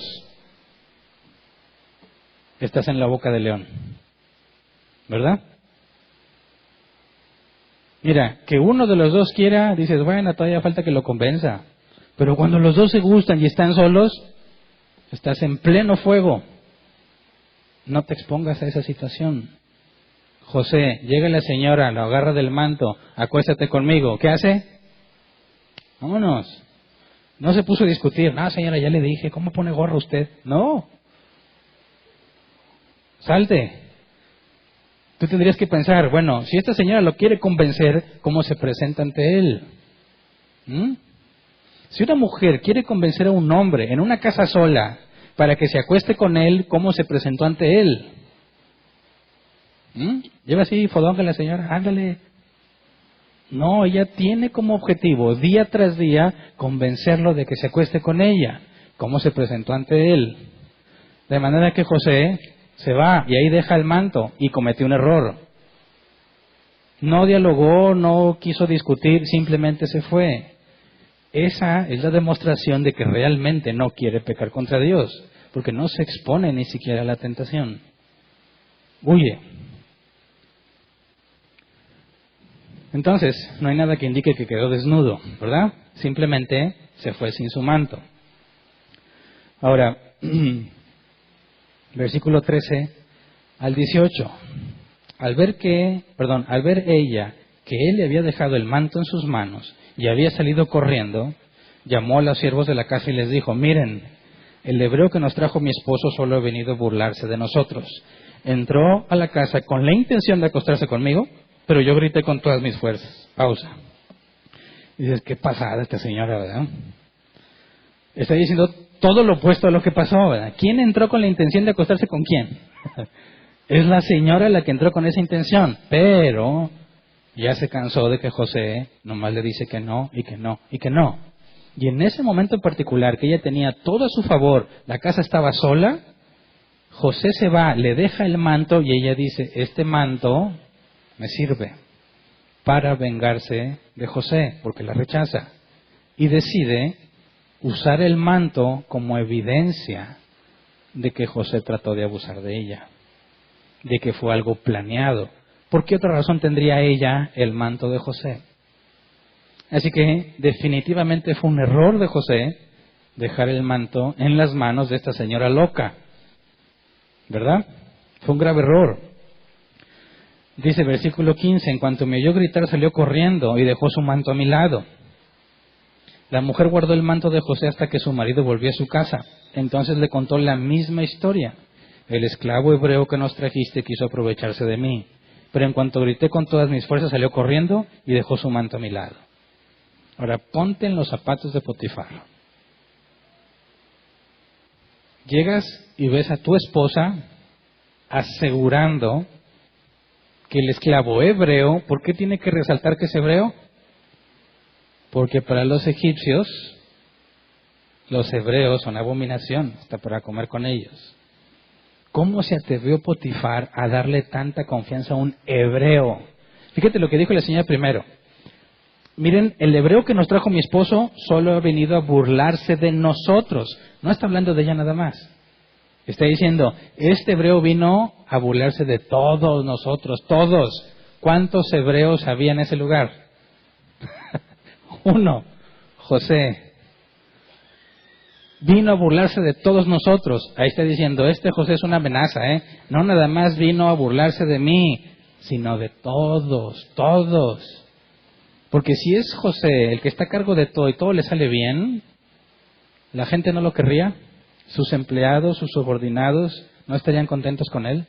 Estás en la boca del león. ¿Verdad? Mira, que uno de los dos quiera, dices, bueno, todavía falta que lo convenza. Pero cuando los dos se gustan y están solos, estás en pleno fuego. No te expongas a esa situación. José, llega la señora, lo agarra del manto, acuéstate conmigo. ¿Qué hace? Vámonos. No se puso a discutir. No, señora, ya le dije, ¿cómo pone gorra usted? No. Salte. Tú tendrías que pensar, bueno, si esta señora lo quiere convencer, ¿cómo se presenta ante él? Si una mujer quiere convencer a un hombre en una casa sola para que se acueste con él, ¿cómo se presentó ante él? Lleva así fodonga la señora, ándale. No, ella tiene como objetivo, día tras día, convencerlo de que se acueste con ella. ¿Cómo se presentó ante él? De manera que José se va y ahí deja el manto y cometió un error. No dialogó, no quiso discutir, simplemente se fue. Esa es la demostración de que realmente no quiere pecar contra Dios, porque no se expone ni siquiera a la tentación. Huye. Entonces, no hay nada que indique que quedó desnudo, ¿verdad? Simplemente se fue sin su manto. Ahora, versículo 13 al 18. Al ver ella que él le había dejado el manto en sus manos y había salido corriendo, llamó a los siervos de la casa y les dijo, miren, el hebreo que nos trajo mi esposo solo ha venido a burlarse de nosotros. Entró a la casa con la intención de acostarse conmigo, pero yo grité con todas mis fuerzas. Pausa. Y dices, qué pasada esta señora, ¿verdad? Está diciendo todo lo opuesto a lo que pasó, ¿verdad? ¿Quién entró con la intención de acostarse con quién? Es la señora la que entró con esa intención, pero ya se cansó de que José nomás le dice que no, y que no, y que no. Y en ese momento en particular, que ella tenía todo a su favor, la casa estaba sola, José se va, le deja el manto y ella dice, este manto me sirve para vengarse de José, porque la rechaza. Y decide usar el manto como evidencia de que José trató de abusar de ella, de que fue algo planeado. ¿Por qué otra razón tendría ella el manto de José? Así que definitivamente fue un error de José dejar el manto en las manos de esta señora loca, ¿verdad? Fue un grave error. Dice versículo 15, en cuanto me oyó gritar salió corriendo y dejó su manto a mi lado. La mujer guardó el manto de José hasta que su marido volvió a su casa. Entonces le contó la misma historia. El esclavo hebreo que nos trajiste quiso aprovecharse de mí. Pero en cuanto grité con todas mis fuerzas salió corriendo y dejó su manto a mi lado. Ahora ponte en los zapatos de Potifar. Llegas y ves a tu esposa asegurando que el esclavo hebreo, ¿por qué tiene que resaltar que es hebreo? Porque para los egipcios, los hebreos son abominación, hasta para comer con ellos. ¿Cómo se atrevió Potifar a darle tanta confianza a un hebreo? Fíjate lo que dijo la señora primero. Miren, el hebreo que nos trajo mi esposo solo ha venido a burlarse de nosotros. No está hablando de ella nada más. Está diciendo, este hebreo vino a burlarse de todos nosotros, todos. ¿Cuántos hebreos había en ese lugar? Uno, José. Vino a burlarse de todos nosotros. Ahí está diciendo, este José es una amenaza, ¿eh? No nada más vino a burlarse de mí, sino de todos, todos. Porque si es José el que está a cargo de todo y todo le sale bien, ¿la gente no lo querría? ¿Sus empleados, sus subordinados no estarían contentos con él?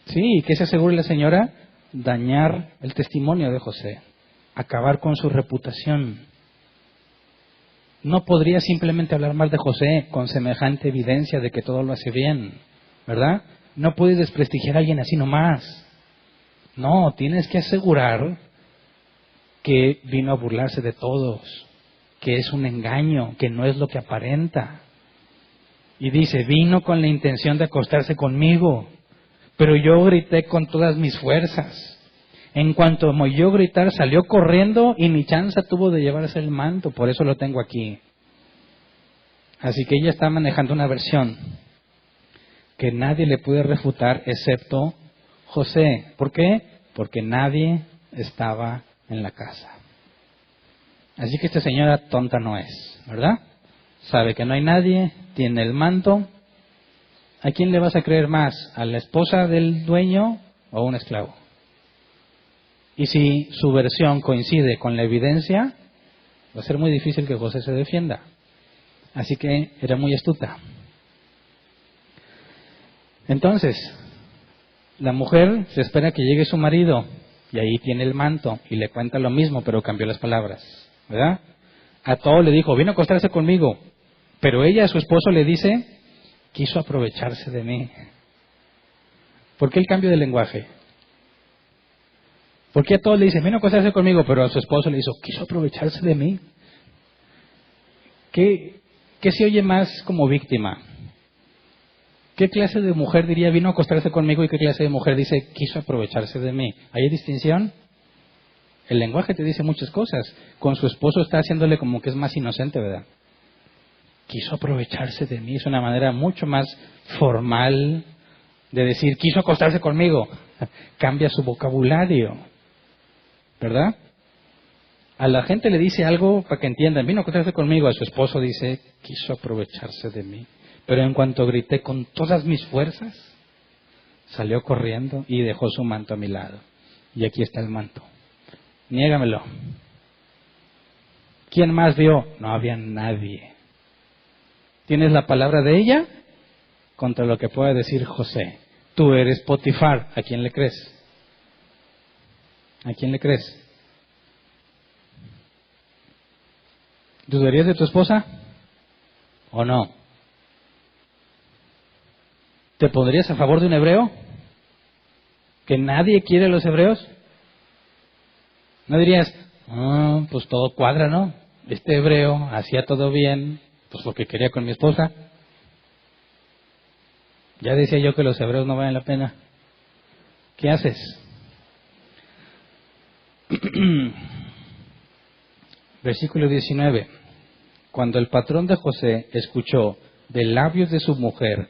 Sí, ¿qué se asegura la señora? Dañar el testimonio de José, acabar con su reputación. No podría simplemente hablar mal de José con semejante evidencia de que todo lo hace bien, ¿verdad? No puedes desprestigiar a alguien así nomás. No, tienes que asegurar que vino a burlarse de todos, que es un engaño, que no es lo que aparenta. Y dice, vino con la intención de acostarse conmigo, pero yo grité con todas mis fuerzas. En cuanto me oyó gritar, salió corriendo y ni chance tuvo de llevarse el manto, por eso lo tengo aquí. Así que ella está manejando una versión que nadie le puede refutar excepto José. ¿Por qué? Porque nadie estaba en la casa. Así que esta señora tonta no es, ¿verdad? Sabe que no hay nadie, tiene el manto. ¿A quién le vas a creer más? ¿A la esposa del dueño o a un esclavo? Y si su versión coincide con la evidencia, va a ser muy difícil que José se defienda. Así que era muy astuta. Entonces, la mujer se espera que llegue su marido y ahí tiene el manto y le cuenta lo mismo, pero cambió las palabras, ¿verdad? A todo le dijo, vino a acostarse conmigo, pero ella a su esposo le dice, quiso aprovecharse de mí. ¿Por qué el cambio de lenguaje? ¿Por qué a todos le dicen, vino a acostarse conmigo, pero a su esposo le hizo, quiso aprovecharse de mí? ¿Qué se oye más como víctima? ¿Qué clase de mujer diría, vino a acostarse conmigo, y qué clase de mujer dice, quiso aprovecharse de mí? ¿Hay distinción? El lenguaje te dice muchas cosas. Con su esposo está haciéndole como que es más inocente, ¿verdad? Quiso aprovecharse de mí. Es una manera mucho más formal de decir, quiso acostarse conmigo. Cambia su vocabulario, ¿verdad? A la gente le dice algo para que entiendan, vino a acostarse conmigo. A su esposo dice, quiso aprovecharse de mí. Pero en cuanto grité con todas mis fuerzas, salió corriendo y dejó su manto a mi lado. Y aquí está el manto. Niégamelo. ¿Quién más vio? No había nadie. ¿Tienes la palabra de ella? Contra lo que pueda decir José. Tú eres Potifar. ¿A quién le crees? ¿A quién le crees? ¿Dudarías de tu esposa? ¿O no? ¿Te pondrías a favor de un hebreo? ¿Que nadie quiere a los hebreos? ¿No dirías, pues todo cuadra, ¿no? Este hebreo hacía todo bien, pues porque quería con mi esposa. Ya decía yo que los hebreos no valen la pena. ¿Qué haces? Versículo 19. Cuando el patrón de José escuchó de labios de su mujer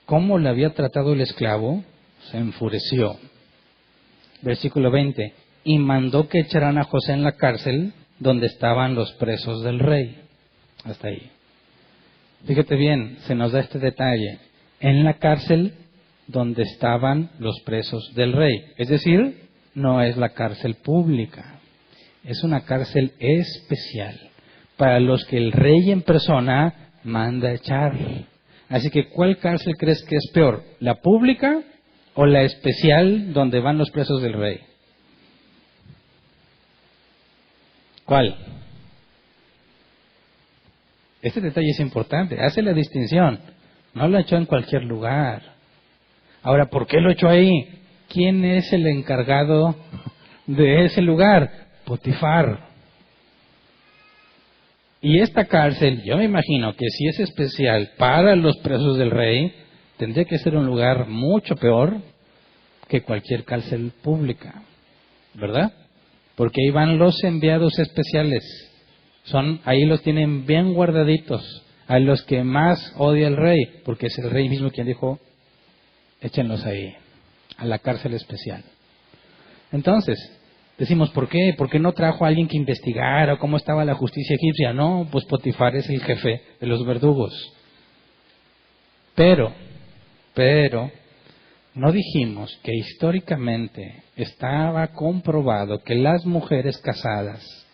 cómo le había tratado el esclavo, se enfureció. Versículo 20. Y mandó que echaran a José en la cárcel donde estaban los presos del rey. Hasta ahí. Fíjate bien, se nos da este detalle. En la cárcel donde estaban los presos del rey. Es decir, no es la cárcel pública. Es una cárcel especial para los que el rey en persona manda echar. Así que, ¿cuál cárcel crees que es peor? ¿La pública o la especial donde van los presos del rey? ¿Cuál? Este detalle es importante. Hace la distinción. No lo echó en cualquier lugar. Ahora, ¿por qué lo echó ahí? ¿Quién es el encargado de ese lugar? Potifar. Y esta cárcel, yo me imagino que si es especial para los presos del rey, tendría que ser un lugar mucho peor que cualquier cárcel pública, ¿verdad? Porque ahí van los enviados especiales. Ahí los tienen bien guardaditos, a los que más odia el rey, porque es el rey mismo quien dijo, échenlos ahí, a la cárcel especial. Entonces, decimos, ¿por qué? ¿Por qué no trajo a alguien que investigara cómo estaba la justicia egipcia? No, pues Potifar es el jefe de los verdugos. Pero, no dijimos que históricamente estaba comprobado que las mujeres casadas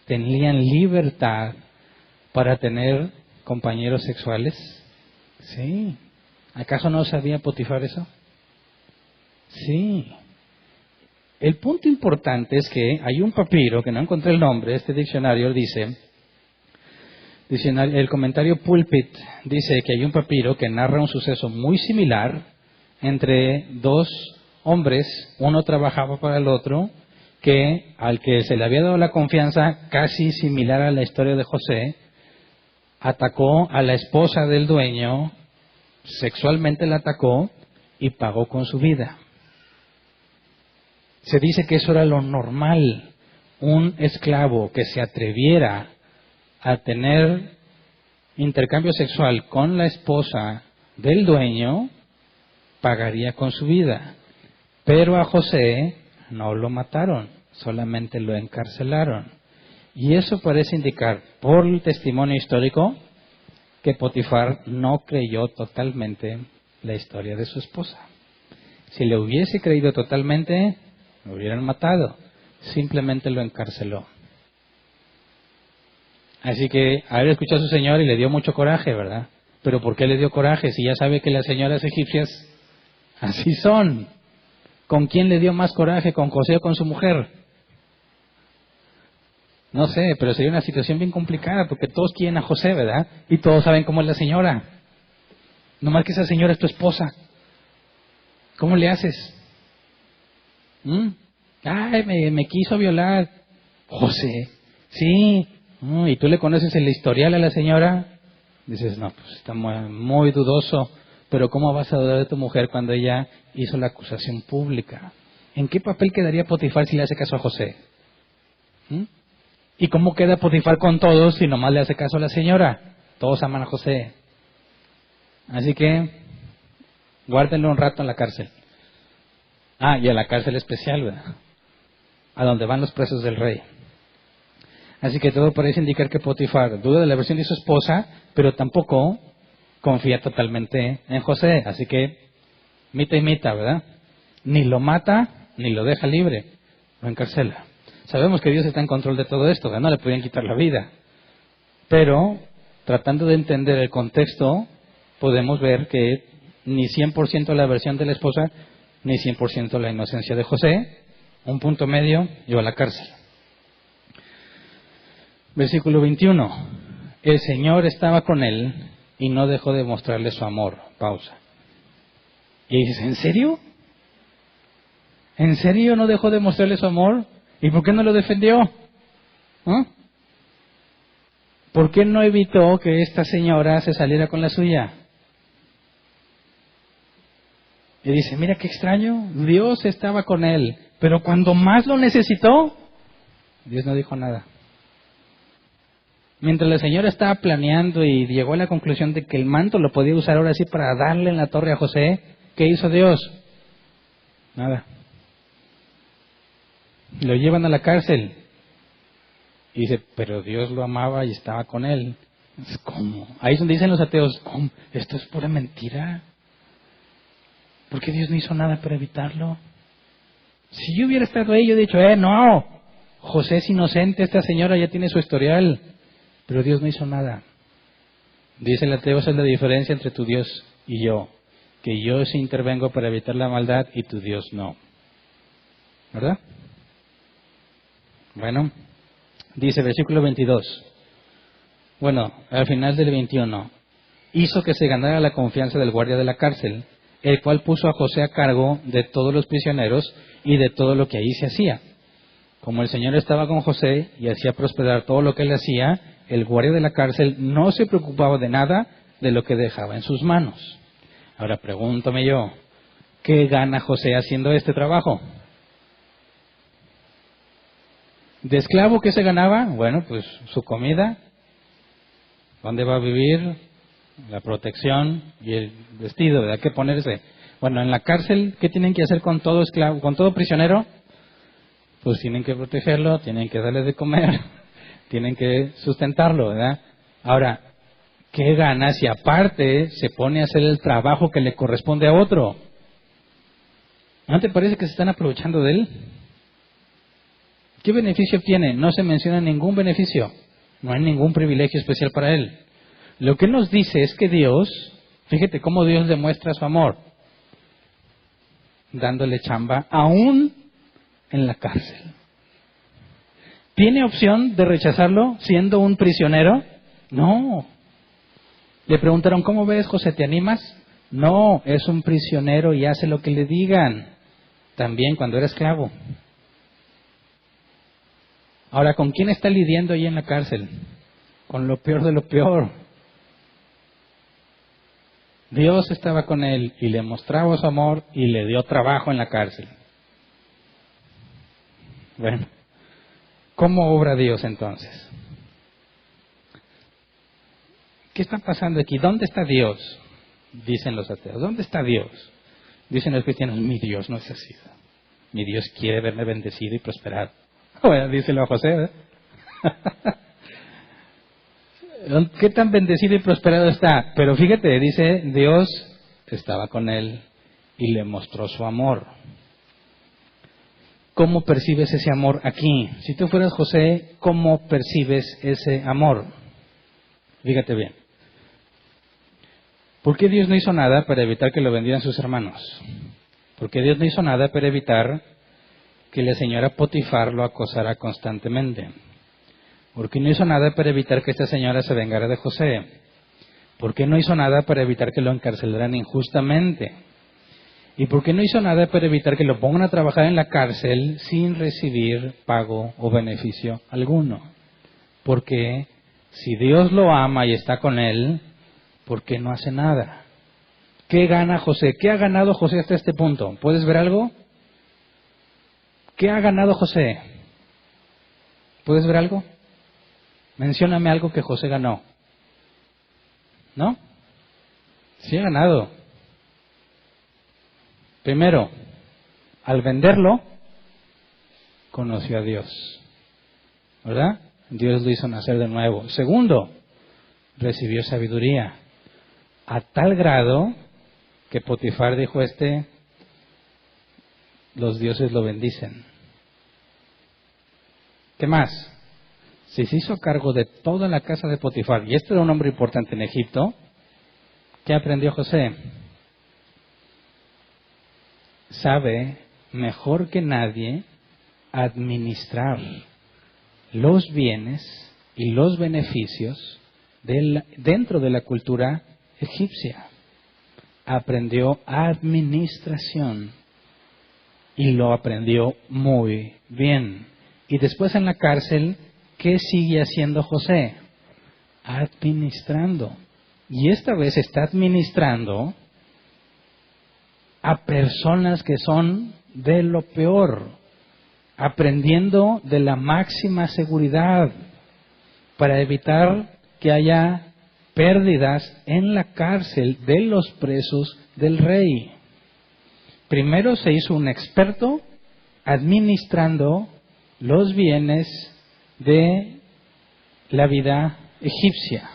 tenían libertad para tener compañeros sexuales. Sí. ¿Acaso no sabía Potifar eso? Sí. El punto importante es que hay un papiro, que no encontré el nombre, este diccionario dice, el comentario Pulpit dice que hay un papiro que narra un suceso muy similar entre dos hombres, uno trabajaba para el otro, que al que se le había dado la confianza, casi similar a la historia de José, atacó a la esposa del dueño, sexualmente la atacó y pagó con su vida. Se dice que eso era lo normal. Un esclavo que se atreviera a tener intercambio sexual con la esposa del dueño, pagaría con su vida. Pero a José no lo mataron, solamente lo encarcelaron. Y eso parece indicar, por el testimonio histórico, que Potifar no creyó totalmente la historia de su esposa. Si le hubiese creído totalmente, lo hubieran matado. Simplemente lo encarceló. Así que haber escuchado a su señor y le dio mucho coraje, ¿verdad? Pero ¿por qué le dio coraje? Si ya sabe que las señoras egipcias así son. ¿Con quién le dio más coraje? ¿Con José o con su mujer? No sé, pero sería una situación bien complicada porque todos quieren a José, ¿verdad? Y todos saben cómo es la señora. Nomás que esa señora es tu esposa. ¿Cómo le haces? Ay, me quiso violar. José, sí. ¿Y tú le conoces el historial a la señora? Dices, no, pues está muy dudoso. Pero ¿cómo vas a dudar de tu mujer cuando ella hizo la acusación pública? ¿En qué papel quedaría Potifar si le hace caso a José? ¿Y cómo queda Potifar con todos si nomás le hace caso a la señora? Todos aman a José. Así que guárdenlo un rato en la cárcel. Y a la cárcel especial, ¿verdad? A donde van los presos del rey. Así que todo parece indicar que Potifar duda de la versión de su esposa, pero tampoco confía totalmente en José. Así que mita y mita, ¿verdad? Ni lo mata, ni lo deja libre. Lo encarcela. Sabemos que Dios está en control de todo esto, que no le podían quitar la vida. Pero, tratando de entender el contexto, podemos ver que ni 100% la versión de la esposa, ni 100% la inocencia de José. Un punto medio, lleva a la cárcel. Versículo 21. El Señor estaba con él y no dejó de mostrarle su amor. Pausa. Y dices, ¿en serio? ¿En serio no dejó de mostrarle su amor? ¿Y por qué no lo defendió? ¿Por qué no evitó que esta señora se saliera con la suya? Y dice, mira qué extraño, Dios estaba con él, pero cuando más lo necesitó, Dios no dijo nada. Mientras la señora estaba planeando y llegó a la conclusión de que el manto lo podía usar ahora sí para darle en la torre a José, ¿qué hizo Dios? Nada. Lo llevan a la cárcel. Y dice, pero Dios lo amaba y estaba con él. ¿Cómo? Ahí es donde dicen los ateos, ¿cómo? Esto es pura mentira. ¿Por qué Dios no hizo nada para evitarlo? Si yo hubiera estado ahí, yo he dicho, no, José es inocente, esta señora ya tiene su historial. Pero Dios no hizo nada. Dice el ateo, esa es la diferencia entre tu Dios y yo. Que yo sí intervengo para evitar la maldad y tu Dios no. ¿Verdad? Bueno, dice versículo 22. Bueno, al final del 21. Hizo que se ganara la confianza del guardia de la cárcel, el cual puso a José a cargo de todos los prisioneros y de todo lo que ahí se hacía. Como el Señor estaba con José y hacía prosperar todo lo que él hacía, el guardia de la cárcel no se preocupaba de nada de lo que dejaba en sus manos. Ahora pregúntame yo, ¿qué gana José haciendo este trabajo? ¿De esclavo qué se ganaba? Bueno, pues su comida, dónde va a vivir, la protección y el vestido, ¿verdad? ¿Qué ponerse? Bueno, en la cárcel, ¿qué tienen que hacer con todo esclavo, con todo prisionero? Pues tienen que protegerlo, tienen que darle de comer, tienen que sustentarlo, ¿verdad? Ahora, ¿qué gana si aparte se pone a hacer el trabajo que le corresponde a otro? ¿No te parece que se están aprovechando de él? ¿Qué beneficio obtiene? No se menciona ningún beneficio. No hay ningún privilegio especial para él. Lo que nos dice es que Dios, fíjate cómo Dios demuestra su amor, dándole chamba aún en la cárcel. ¿Tiene opción de rechazarlo siendo un prisionero? No. Le preguntaron, ¿cómo ves, José? ¿Te animas? No, es un prisionero y hace lo que le digan. También cuando era esclavo. Ahora, ¿con quién está lidiando ahí en la cárcel? Con lo peor de lo peor. Dios estaba con él y le mostraba su amor y le dio trabajo en la cárcel. Bueno, ¿cómo obra Dios entonces? ¿Qué está pasando aquí? ¿Dónde está Dios? Dicen los ateos. ¿Dónde está Dios? Dicen los cristianos, mi Dios no es así. Mi Dios quiere verme bendecido y prosperado. Bueno, díselo a José, ¿verdad? ¿Qué tan bendecido y prosperado está? Pero fíjate, dice, Dios estaba con él y le mostró su amor. ¿Cómo percibes ese amor aquí? Si tú fueras José, ¿cómo percibes ese amor? Fíjate bien. ¿Por qué Dios no hizo nada para evitar que lo vendieran sus hermanos? ¿Por qué Dios no hizo nada para evitar que la señora Potifar lo acosara constantemente? ¿Por qué no hizo nada para evitar que esta señora se vengara de José? ¿Por qué no hizo nada para evitar que lo encarcelaran injustamente? ¿Y por qué no hizo nada para evitar que lo pongan a trabajar en la cárcel sin recibir pago o beneficio alguno? Porque si Dios lo ama y está con él, ¿por qué no hace nada? ¿Qué gana José? ¿Qué ha ganado José hasta este punto? ¿Puedes ver algo? ¿Qué ha ganado José? ¿Puedes ver algo? Mencióname algo que José ganó. ¿No? Sí ha ganado. Primero, al venderlo, conoció a Dios. ¿Verdad? Dios lo hizo nacer de nuevo. Segundo, recibió sabiduría. A tal grado que Potifar dijo los dioses lo bendicen. ¿Qué más? Si se hizo cargo de toda la casa de Potifar, y este era un hombre importante en Egipto, ¿qué aprendió José? Sabe mejor que nadie administrar los bienes y los beneficios dentro de la cultura egipcia. Aprendió administración y lo aprendió muy bien. Y después en la cárcel, ¿qué sigue haciendo José? Administrando. Y esta vez está administrando a personas que son de lo peor, aprendiendo de la máxima seguridad para evitar que haya pérdidas en la cárcel de los presos del rey. Primero se hizo un experto administrando los bienes de la vida egipcia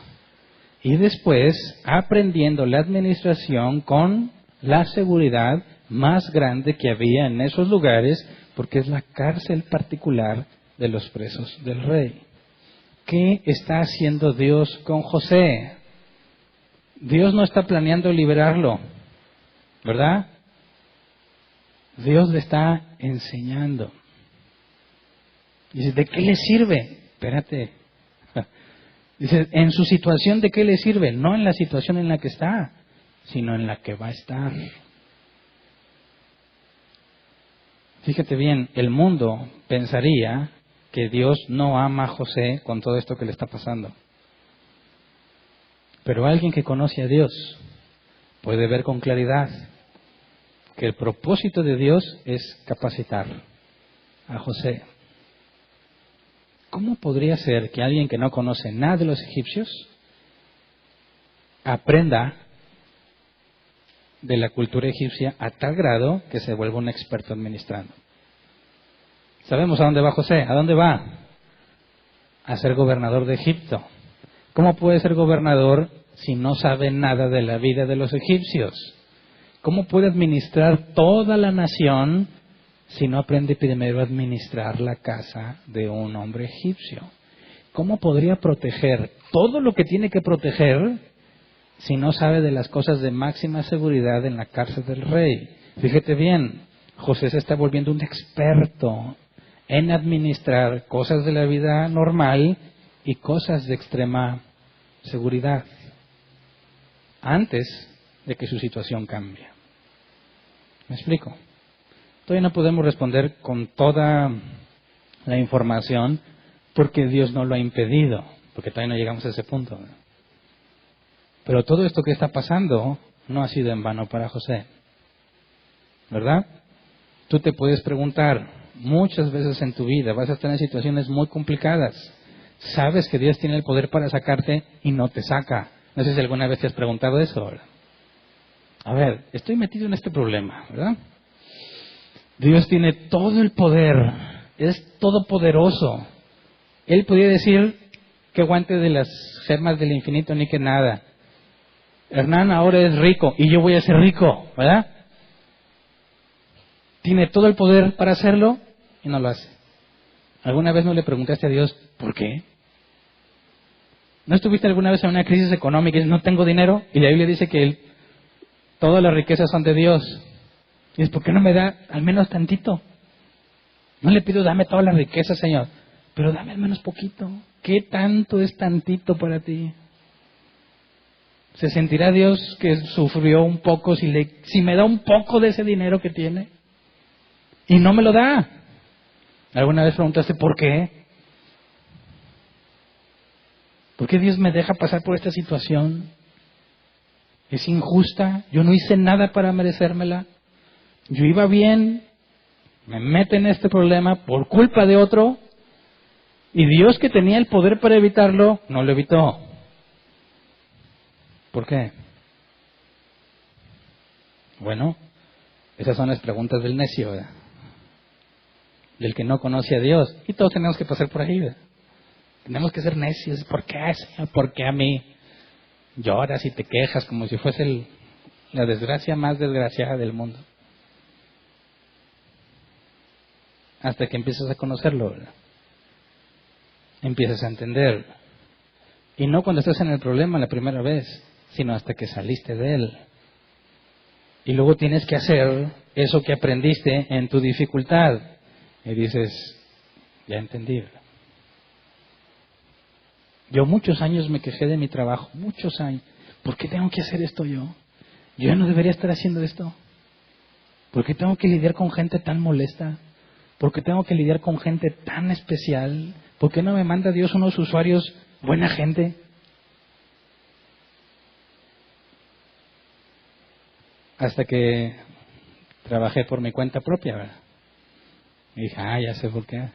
y después aprendiendo la administración con la seguridad más grande que había en esos lugares, porque es la cárcel particular de los presos del rey. ¿Qué está haciendo Dios con José? Dios no está planeando liberarlo, ¿verdad? Dios le está enseñando. Dice, ¿de qué le sirve? Espérate. Dice, en su situación, ¿de qué le sirve? No en la situación en la que está, sino en la que va a estar. Fíjate bien, el mundo pensaría que Dios no ama a José con todo esto que le está pasando. Pero alguien que conoce a Dios puede ver con claridad que el propósito de Dios es capacitar a José. ¿Cómo podría ser que alguien que no conoce nada de los egipcios aprenda de la cultura egipcia a tal grado que se vuelva un experto administrando? Sabemos a dónde va José. ¿A dónde va? A ser gobernador de Egipto. ¿Cómo puede ser gobernador si no sabe nada de la vida de los egipcios? ¿Cómo puede administrar toda la nación si no aprende primero a administrar la casa de un hombre egipcio? ¿Cómo podría proteger todo lo que tiene que proteger si no sabe de las cosas de máxima seguridad en la cárcel del rey? Fíjate bien, José se está volviendo un experto en administrar cosas de la vida normal y cosas de extrema seguridad antes de que su situación cambie. ¿Me explico? Todavía no podemos responder con toda la información porque Dios no lo ha impedido, porque todavía no llegamos a ese punto. Pero todo esto que está pasando no ha sido en vano para José, ¿verdad? Tú te puedes preguntar, muchas veces en tu vida vas a estar en situaciones muy complicadas. Sabes que Dios tiene el poder para sacarte y no te saca. No sé si alguna vez te has preguntado eso, ¿verdad? A ver, estoy metido en este problema, ¿verdad? Dios tiene todo el poder, es todopoderoso. Él podría decir que aguante de las gemas del infinito ni que nada. Hernán ahora es rico y yo voy a ser rico, ¿verdad? Tiene todo el poder para hacerlo y no lo hace. ¿Alguna vez no le preguntaste a Dios por qué? ¿No estuviste alguna vez en una crisis económica y dices, no tengo dinero? Y la Biblia dice que todas las riquezas son de Dios. Y dices, ¿por qué no me da al menos tantito? No le pido, dame toda la riqueza, Señor, pero dame al menos poquito. ¿Qué tanto es tantito para ti? ¿Se sentirá Dios que sufrió un poco si me da un poco de ese dinero que tiene? Y no me lo da. ¿Alguna vez preguntaste por qué? ¿Por qué Dios me deja pasar por esta situación? ¿Es injusta? Yo no hice nada para merecérmela. Yo iba bien, me mete en este problema por culpa de otro, y Dios, que tenía el poder para evitarlo, no lo evitó. ¿Por qué? Bueno, esas son las preguntas del necio, ¿verdad? Del que no conoce a Dios. Y todos tenemos que pasar por ahí, ¿verdad? Tenemos que ser necios. ¿Por qué, Señor? ¿Por qué a mí? Lloras y te quejas como si fuese la desgracia más desgraciada del mundo. Hasta que empiezas a conocerlo, ¿verdad? Empiezas a entender. Y no cuando estás en el problema la primera vez, sino hasta que saliste de él. Y luego tienes que hacer eso que aprendiste en tu dificultad. Y dices, ya entendí. Yo muchos años me quejé de mi trabajo, muchos años. ¿Por qué tengo que hacer esto yo? Yo ya no debería estar haciendo esto. ¿Por qué tengo que lidiar con gente tan molesta? ¿Por qué tengo que lidiar con gente tan especial? ¿Por qué no me manda Dios unos usuarios buena gente? Hasta que trabajé por mi cuenta propia, ¿verdad? Y dije, ya sé por qué.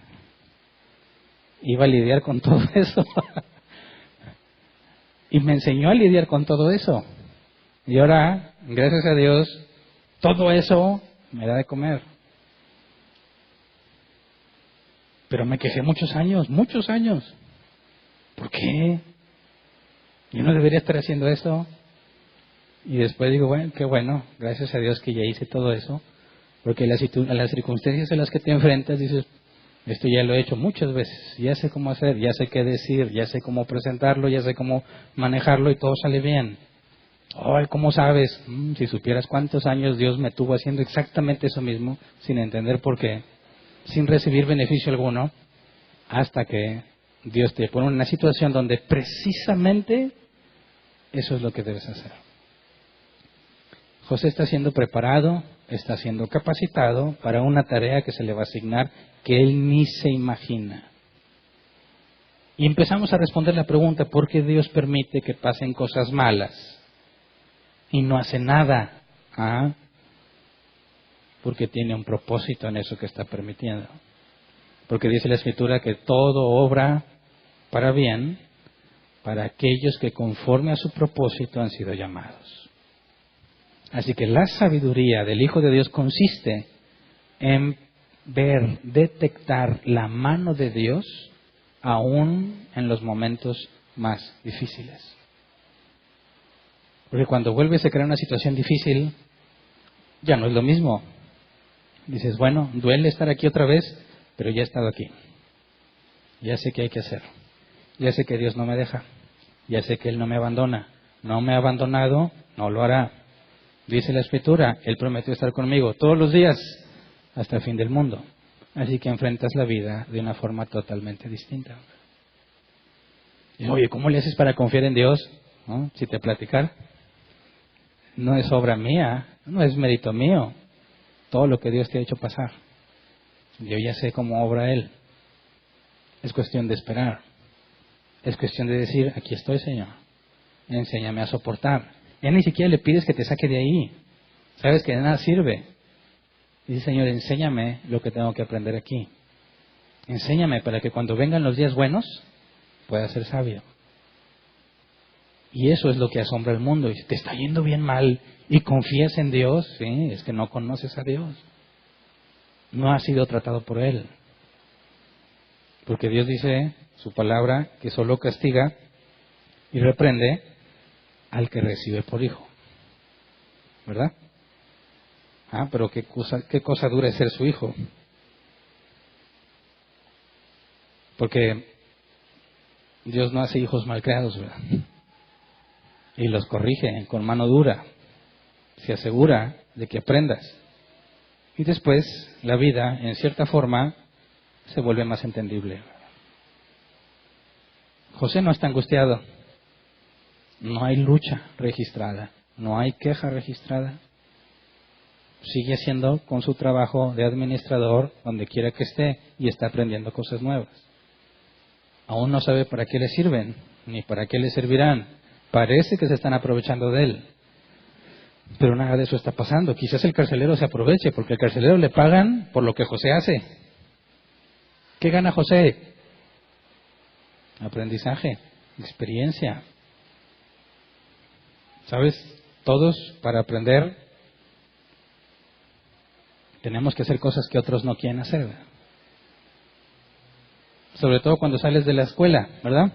Iba a lidiar con todo eso. Y me enseñó a lidiar con todo eso. Y ahora, gracias a Dios, todo eso me da de comer. Pero me quejé muchos años. ¿Por qué? Yo no debería estar haciendo esto. Y después digo, bueno, qué bueno, gracias a Dios que ya hice todo eso. Porque las circunstancias en las que te enfrentas, dices, esto ya lo he hecho muchas veces, ya sé cómo hacer, ya sé qué decir, ya sé cómo presentarlo, ya sé cómo manejarlo y todo sale bien. Ay, ¿cómo sabes? Si supieras cuántos años Dios me tuvo haciendo exactamente eso mismo, sin entender por qué, sin recibir beneficio alguno, hasta que Dios te pone en una situación donde precisamente eso es lo que debes hacer. José está siendo preparado, está siendo capacitado para una tarea que se le va a asignar que él ni se imagina. Y empezamos a responder la pregunta, ¿por qué Dios permite que pasen cosas malas? y no hace nada. Porque tiene un propósito en eso que está permitiendo. Porque dice la Escritura que todo obra para bien para aquellos que conforme a su propósito han sido llamados. Así que la sabiduría del Hijo de Dios consiste en ver, detectar la mano de Dios aún en los momentos más difíciles. Porque cuando vuelves a crear una situación difícil, ya no es lo mismo. Dices, bueno, duele estar aquí otra vez, pero ya he estado aquí. Ya sé qué hay que hacer. Ya sé que Dios no me deja. Ya sé que Él no me abandona. No me ha abandonado, no lo hará. Dice la Escritura, Él prometió estar conmigo todos los días hasta el fin del mundo. Así que enfrentas la vida de una forma totalmente distinta. Y, oye, ¿cómo le haces para confiar en Dios? ¿No? Si te platicar, no es obra mía, no es mérito mío. Todo lo que Dios te ha hecho pasar, yo ya sé cómo obra Él. Es cuestión de esperar. Es cuestión de decir, aquí estoy, Señor. Enséñame a soportar. Ya ni siquiera le pides que te saque de ahí. Sabes que de nada sirve. Dice, Señor, enséñame lo que tengo que aprender aquí. Enséñame para que cuando vengan los días buenos, pueda ser sabio. Y eso es lo que asombra al mundo. Y si te está yendo bien mal y confías en Dios, sí, es que no conoces a Dios. No has sido tratado por Él. Porque Dios dice, su palabra, que solo castiga y reprende al que recibe por hijo. ¿Verdad? Pero qué cosa dura es ser su hijo. Porque Dios no hace hijos malcriados, ¿verdad? Y los corrige con mano dura. Se asegura de que aprendas. Y después la vida, en cierta forma, se vuelve más entendible. José no está angustiado. No hay lucha registrada. No hay queja registrada. Sigue haciendo con su trabajo de administrador donde quiera que esté y está aprendiendo cosas nuevas. Aún no sabe para qué le sirven, ni para qué le servirán. Parece que se están aprovechando de él. Pero nada de eso está pasando. Quizás el carcelero se aproveche, porque al carcelero le pagan por lo que José hace. ¿Qué gana José? Aprendizaje, experiencia. ¿Sabes? Todos para aprender tenemos que hacer cosas que otros no quieren hacer. Sobre todo cuando sales de la escuela, ¿verdad?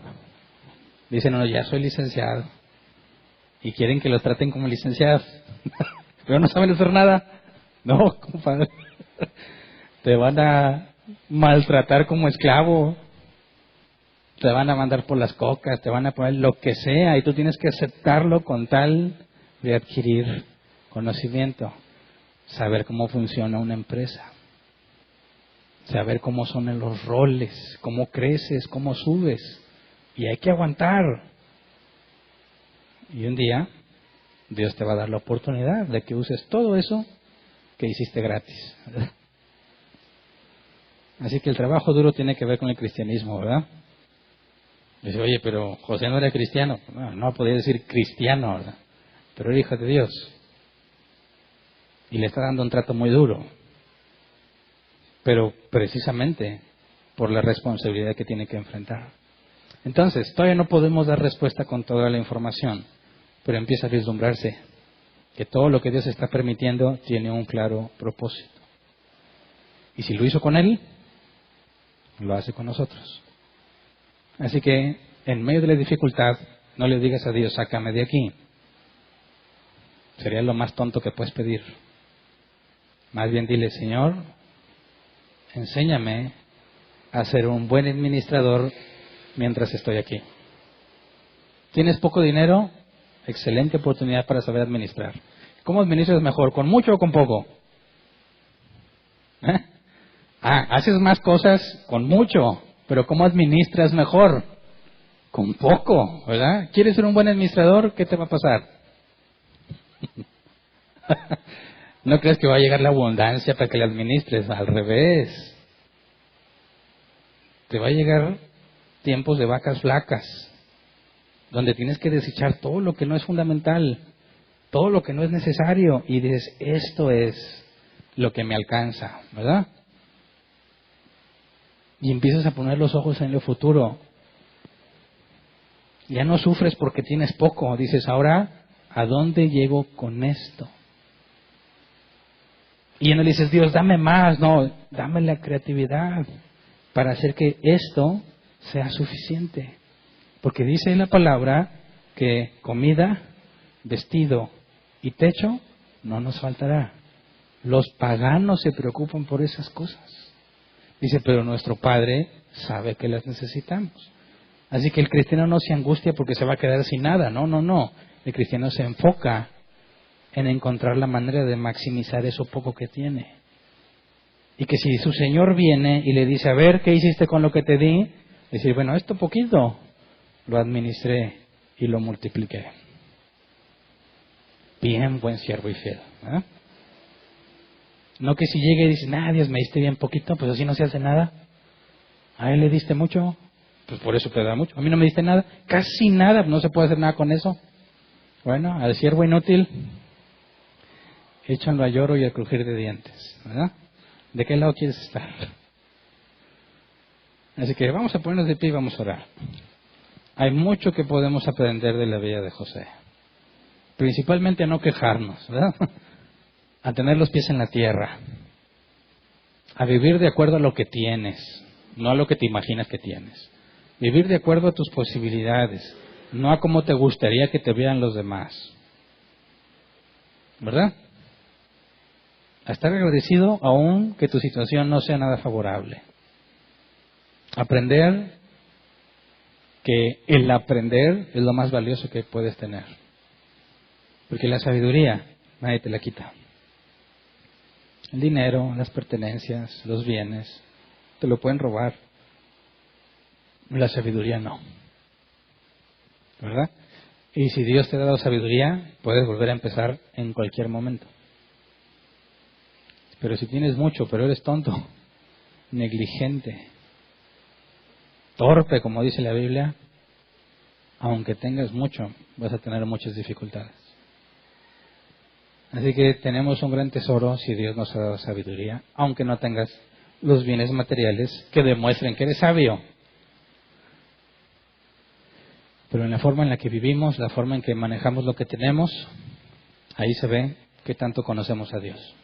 Dicen, no, ya soy licenciado. Y quieren que los traten como licenciados. Pero no saben hacer nada. No, compadre. Te van a maltratar como esclavo. Te van a mandar por las cocas, te van a poner lo que sea. Y tú tienes que aceptarlo con tal de adquirir conocimiento. Saber cómo funciona una empresa. Saber cómo son los roles, cómo creces, cómo subes. Y hay que aguantar. Y un día, Dios te va a dar la oportunidad de que uses todo eso que hiciste gratis. ¿Verdad? Así que el trabajo duro tiene que ver con el cristianismo, ¿verdad? Dice, oye, pero José no era cristiano. No podía decir cristiano, ¿verdad? Pero era hijo de Dios. Y le está dando un trato muy duro. Pero precisamente por la responsabilidad que tiene que enfrentar. Entonces, todavía no podemos dar respuesta con toda la información, pero empieza a vislumbrarse que todo lo que Dios está permitiendo tiene un claro propósito. Y si lo hizo con Él, lo hace con nosotros. Así que, en medio de la dificultad, no le digas a Dios, sácame de aquí. Sería lo más tonto que puedes pedir. Más bien dile, Señor, enséñame a ser un buen administrador mientras estoy aquí. ¿Tienes poco dinero? Excelente oportunidad para saber administrar. ¿Cómo administras mejor? ¿Con mucho o con poco? Haces más cosas con mucho, pero ¿cómo administras mejor? Con poco, ¿verdad? ¿Quieres ser un buen administrador? ¿Qué te va a pasar? ¿No crees que va a llegar la abundancia para que la administres? Al revés. Te va a llegar tiempos de vacas flacas, donde tienes que desechar todo lo que no es fundamental todo lo que no es necesario, y dices, esto es lo que me alcanza, ¿verdad? Y empiezas a poner los ojos en lo futuro. Ya no sufres porque tienes poco, dices, ahora, ¿a dónde llego con esto? Y ya no le dices, Dios, dame más, no, dame la creatividad para hacer que esto sea suficiente. Porque dice en la palabra que comida, vestido y techo no nos faltará. Los paganos se preocupan por esas cosas. Dice, pero nuestro Padre sabe que las necesitamos. Así que el cristiano no se angustia porque se va a quedar sin nada. No, no, no. El cristiano se enfoca en encontrar la manera de maximizar eso poco que tiene. Y que si su Señor viene y le dice, a ver, ¿qué hiciste con lo que te di? Decir, bueno, esto poquito lo administré y lo multipliqué. Bien, buen siervo y fiel. ¿Eh? No que si llegue y dice, Dios, me diste bien poquito, pues así no se hace nada. A él le diste mucho, pues por eso te da mucho. A mí no me diste nada, casi nada, no se puede hacer nada con eso. Bueno, al siervo inútil, échanlo a lloro y a crujir de dientes, ¿verdad? ¿De qué lado quieres estar? Así que vamos a ponernos de pie y vamos a orar. Hay mucho que podemos aprender de la vida de José. Principalmente a no quejarnos, ¿verdad? A tener los pies en la tierra. A vivir de acuerdo a lo que tienes, no a lo que te imaginas que tienes. Vivir de acuerdo a tus posibilidades, no a cómo te gustaría que te vieran los demás. ¿Verdad? A estar agradecido aun que tu situación no sea nada favorable. Aprender que el aprender es lo más valioso que puedes tener. Porque la sabiduría nadie te la quita. El dinero, las pertenencias, los bienes, te lo pueden robar. La sabiduría no. ¿Verdad? Y si Dios te ha dado sabiduría, puedes volver a empezar en cualquier momento. Pero si tienes mucho, pero eres tonto, negligente, torpe, como dice la Biblia, aunque tengas mucho, vas a tener muchas dificultades. Así que tenemos un gran tesoro si Dios nos ha dado sabiduría, aunque no tengas los bienes materiales que demuestren que eres sabio. Pero en la forma en la que vivimos, la forma en que manejamos lo que tenemos, ahí se ve que tanto conocemos a Dios.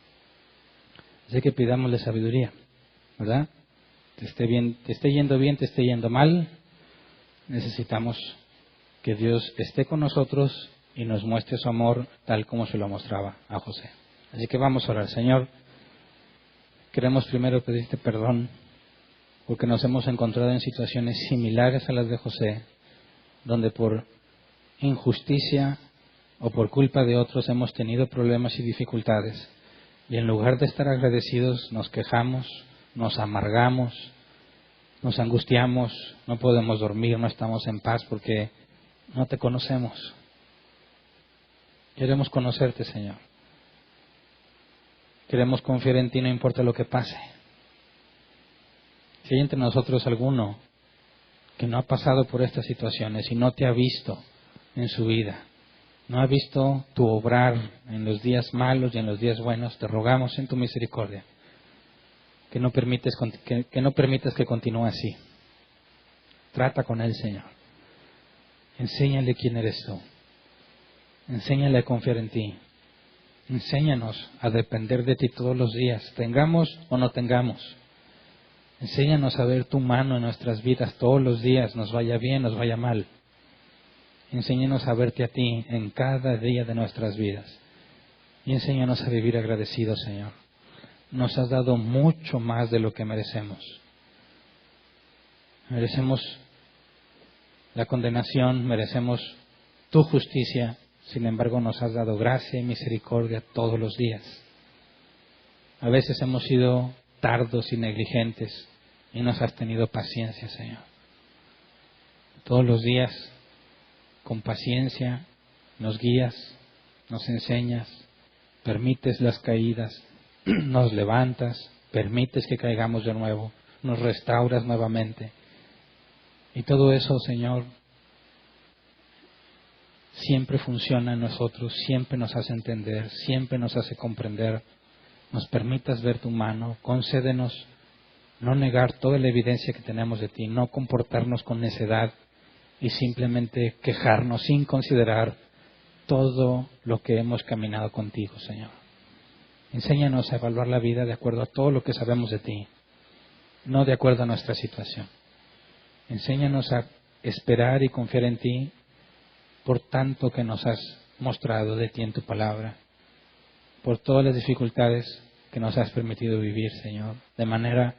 Así que pidámosle sabiduría, ¿verdad? Te esté yendo bien, te esté yendo mal, necesitamos que Dios esté con nosotros y nos muestre su amor tal como se lo mostraba a José. Así que vamos a orar. Señor, queremos primero pedirte perdón porque nos hemos encontrado en situaciones similares a las de José, donde por injusticia o por culpa de otros hemos tenido problemas y dificultades. Y en lugar de estar agradecidos, nos quejamos, nos amargamos, nos angustiamos, no podemos dormir, no estamos en paz porque no te conocemos. Queremos conocerte, Señor. Queremos confiar en ti, no importa lo que pase. Si hay entre nosotros alguno que no ha pasado por estas situaciones y no te ha visto en su vida, no ha visto tu obrar en los días malos y en los días buenos, te rogamos en tu misericordia que no permitas que continúe así. Trata con él, Señor. Enséñale quién eres tú. Enséñale a confiar en ti. Enséñanos a depender de ti todos los días, tengamos o no tengamos. Enséñanos a ver tu mano en nuestras vidas todos los días, nos vaya bien, nos vaya mal. Enséñanos a verte a ti en cada día de nuestras vidas. Y enséñanos a vivir agradecidos, Señor. Nos has dado mucho más de lo que merecemos. Merecemos la condenación, merecemos tu justicia. Sin embargo, nos has dado gracia y misericordia todos los días. A veces hemos sido tardos y negligentes y nos has tenido paciencia, Señor. Todos los días, con paciencia, nos guías, nos enseñas, permites las caídas, nos levantas, permites que caigamos de nuevo, nos restauras nuevamente. Y todo eso, Señor, siempre funciona en nosotros, siempre nos hace entender, siempre nos hace comprender. Nos permitas ver tu mano, concédenos no negar toda la evidencia que tenemos de ti, no comportarnos con necedad y simplemente quejarnos sin considerar todo lo que hemos caminado contigo, Señor. Enséñanos a evaluar la vida de acuerdo a todo lo que sabemos de ti, no de acuerdo a nuestra situación. Enséñanos a esperar y confiar en ti por tanto que nos has mostrado de ti en tu palabra, por todas las dificultades que nos has permitido vivir, Señor, de manera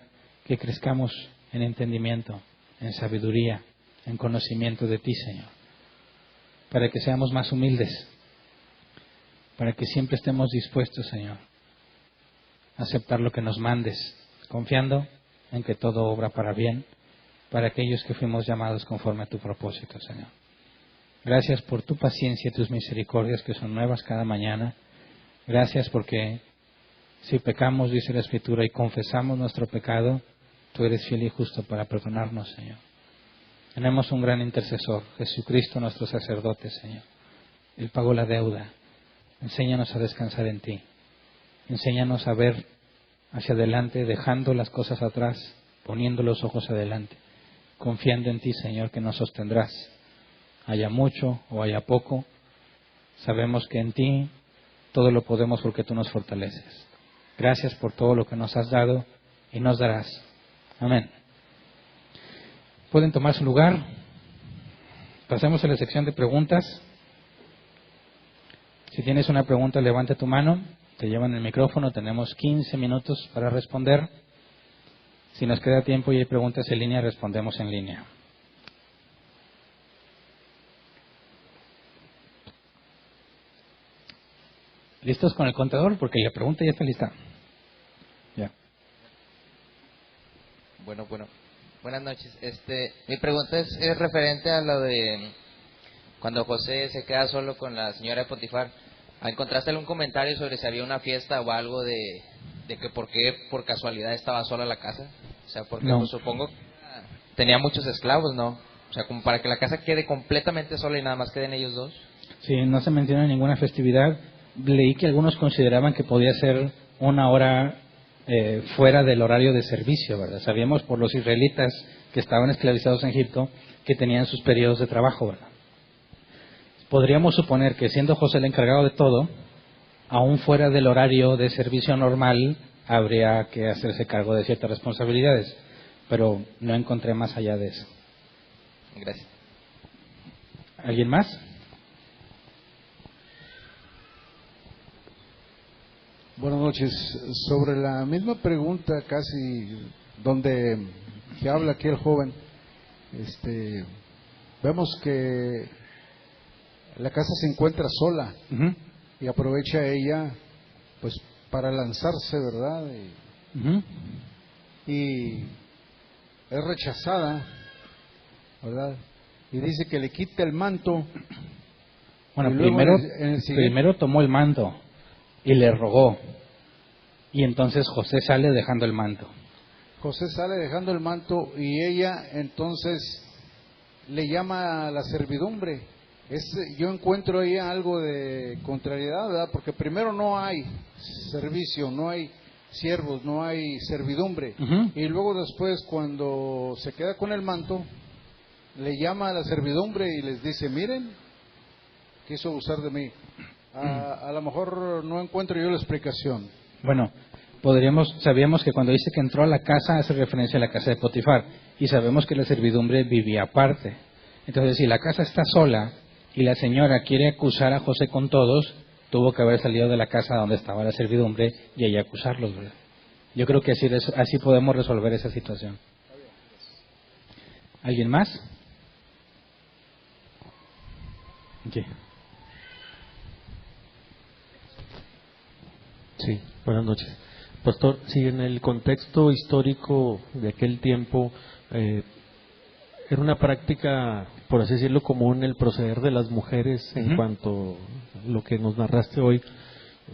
que crezcamos en entendimiento, en sabiduría, en conocimiento de ti, Señor, para que seamos más humildes, para que siempre estemos dispuestos, Señor, a aceptar lo que nos mandes, confiando en que todo obra para bien, para aquellos que fuimos llamados conforme a tu propósito, Señor. Gracias por tu paciencia y tus misericordias que son nuevas cada mañana. Gracias porque si pecamos, dice la Escritura, y confesamos nuestro pecado, tú eres fiel y justo para perdonarnos, Señor. Tenemos un gran intercesor, Jesucristo nuestro sacerdote, Señor. Él pagó la deuda. Enséñanos a descansar en ti. Enséñanos a ver hacia adelante, dejando las cosas atrás, poniendo los ojos adelante, confiando en ti, Señor, que nos sostendrás. Haya mucho o haya poco, sabemos que en ti todo lo podemos porque tú nos fortaleces. Gracias por todo lo que nos has dado y nos darás. Amén. Pueden tomar su lugar. Pasemos a la sección de preguntas. Si tienes una pregunta, levanta tu mano. Te llevan el micrófono. Tenemos 15 minutos para responder. Si nos queda tiempo y hay preguntas en línea, respondemos en línea. ¿Listos con el contador? Porque la pregunta ya está lista. Ya. Bueno. Buenas noches. Mi pregunta es referente a lo de cuando José se queda solo con la señora de Potifar. ¿Encontraste algún comentario sobre si había una fiesta o algo de que por qué por casualidad estaba sola la casa? O sea, porque No. pues, supongo que tenía muchos esclavos, ¿no? O sea, como para que la casa quede completamente sola y nada más queden ellos dos. Sí, no se menciona ninguna festividad. Leí que algunos consideraban que podía ser una hora fuera del horario de servicio, ¿verdad? Sabíamos por los israelitas que estaban esclavizados en Egipto que tenían sus periodos de trabajo, ¿verdad? Podríamos suponer que siendo José el encargado de todo, aún fuera del horario de servicio normal, habría que hacerse cargo de ciertas responsabilidades, pero no encontré más allá de eso. Gracias. ¿Alguien más? Buenas noches. Sobre la misma pregunta casi donde que habla aquí el joven, vemos que la casa se encuentra sola Uh-huh. y aprovecha ella pues para lanzarse, ¿verdad? Uh-huh. Y es rechazada, ¿verdad? Y dice que le quita el manto. Bueno, Y luego primero tomó el manto y le rogó. Y entonces José sale dejando el manto. José sale dejando el manto y ella entonces le llama a la servidumbre. Yo encuentro ahí algo de contrariedad, ¿verdad? Porque primero no hay servicio, no hay siervos, no hay servidumbre. Uh-huh. Y luego después, cuando se queda con el manto, le llama a la servidumbre y les dice, miren, quiso abusar de mí. A lo mejor no encuentro yo la explicación. Bueno, sabíamos que cuando dice que entró a la casa hace referencia a la casa de Potifar y sabemos que la servidumbre vivía aparte. Entonces, si la casa está sola y la señora quiere acusar a José con todos, tuvo que haber salido de la casa donde estaba la servidumbre y ahí acusarlos, ¿verdad? Yo creo que así podemos resolver esa situación. ¿Alguien más? Sí. Sí, buenas noches. Pastor, si en el contexto histórico de aquel tiempo era una práctica, por así decirlo, común el proceder de las mujeres en cuanto a lo que nos narraste hoy,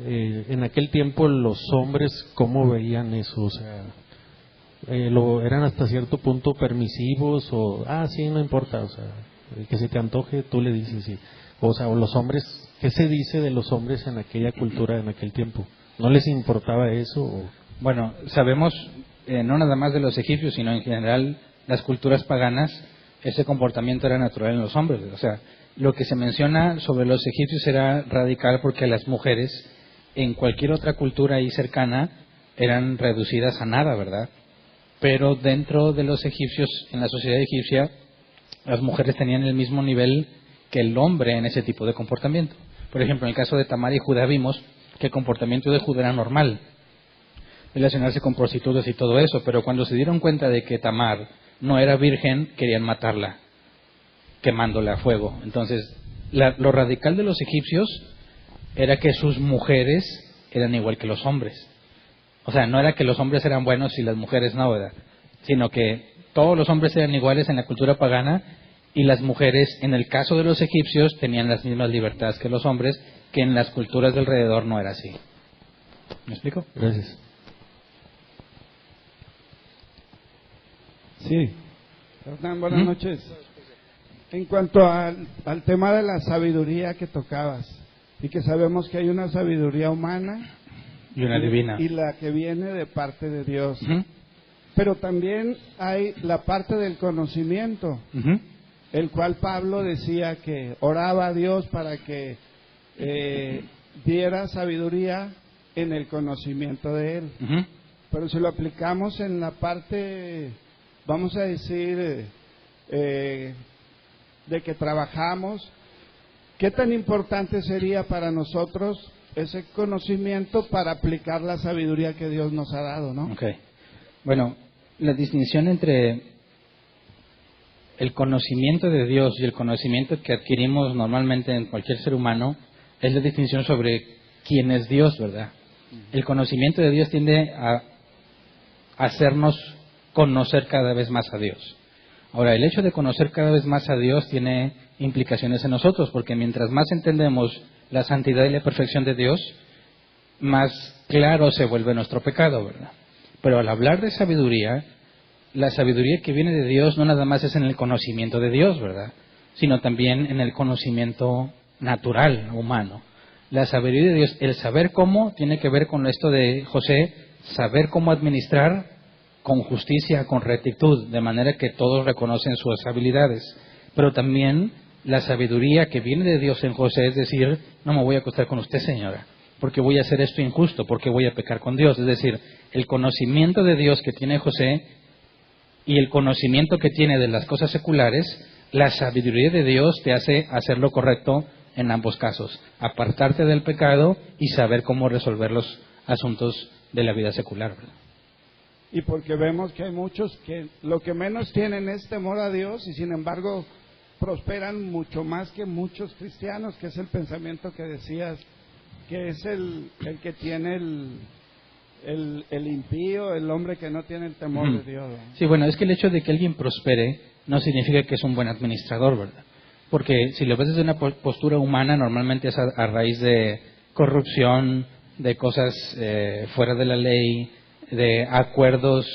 en aquel tiempo los hombres, ¿cómo veían eso? O sea, ¿eran hasta cierto punto permisivos o, sí, no importa, o sea, el que se te antoje, tú le dices, sí. O sea, o los hombres, ¿qué se dice de los hombres en aquella cultura, en aquel tiempo? ¿No les importaba eso? O... Bueno, sabemos, no nada más de los egipcios, sino en general las culturas paganas, ese comportamiento era natural en los hombres. O sea, lo que se menciona sobre los egipcios era radical porque las mujeres en cualquier otra cultura ahí cercana eran reducidas a nada, ¿verdad? Pero dentro de los egipcios, en la sociedad egipcia, las mujeres tenían el mismo nivel que el hombre en ese tipo de comportamiento. Por ejemplo, en el caso de Tamar y Judá vimos que el comportamiento de Judá era normal, relacionarse con prostitutas y todo eso, pero cuando se dieron cuenta de que Tamar no era virgen, querían matarla, quemándola a fuego. Entonces, lo radical de los egipcios era que sus mujeres eran igual que los hombres. O sea, no era que los hombres eran buenos y las mujeres no, ¿verdad? Sino que todos los hombres eran iguales en la cultura pagana y las mujeres, en el caso de los egipcios, tenían las mismas libertades que los hombres, que en las culturas de alrededor no era así. ¿Me explico? Gracias. Sí. Hernán, buenas noches. En cuanto al tema de la sabiduría que tocabas, y que sabemos que hay una sabiduría humana Y una divina. y la que viene de parte de Dios. Pero también hay la parte del conocimiento, el cual Pablo decía que oraba a Dios para que diera sabiduría en el conocimiento de Él. Pero si lo aplicamos en la parte, vamos a decir, de que trabajamos, ¿qué tan importante sería para nosotros ese conocimiento para aplicar la sabiduría que Dios nos ha dado, ¿no? Okay. Bueno, la distinción entre el conocimiento de Dios y el conocimiento que adquirimos normalmente en cualquier ser humano es la distinción sobre quién es Dios, ¿verdad? El conocimiento de Dios tiende a hacernos conocer cada vez más a Dios. Ahora, el hecho de conocer cada vez más a Dios tiene implicaciones en nosotros, porque mientras más entendemos la santidad y la perfección de Dios, más claro se vuelve nuestro pecado, ¿verdad? Pero al hablar de sabiduría, la sabiduría que viene de Dios no nada más es en el conocimiento de Dios, ¿verdad? Sino también en el conocimiento natural, humano. La sabiduría de Dios, el saber cómo, tiene que ver con esto de José, saber cómo administrar con justicia, con rectitud, de manera que todos reconocen sus habilidades. Pero también la sabiduría que viene de Dios en José es decir, no me voy a acostar con usted, señora, porque voy a hacer esto injusto, porque voy a pecar con Dios. Es decir, el conocimiento de Dios que tiene José y el conocimiento que tiene de las cosas seculares, la sabiduría de Dios te hace hacer lo correcto en ambos casos, apartarte del pecado y saber cómo resolver los asuntos de la vida secular, ¿verdad? Y porque vemos que hay muchos que lo que menos tienen es temor a Dios y sin embargo prosperan mucho más que muchos cristianos, que es el pensamiento que decías, que es el que tiene el impío, el hombre que no tiene el temor de Dios, ¿no? Sí, bueno, es que el hecho de que alguien prospere no significa que es un buen administrador, ¿verdad? Porque si lo ves desde una postura humana, normalmente es a raíz de corrupción, de cosas fuera de la ley, de acuerdos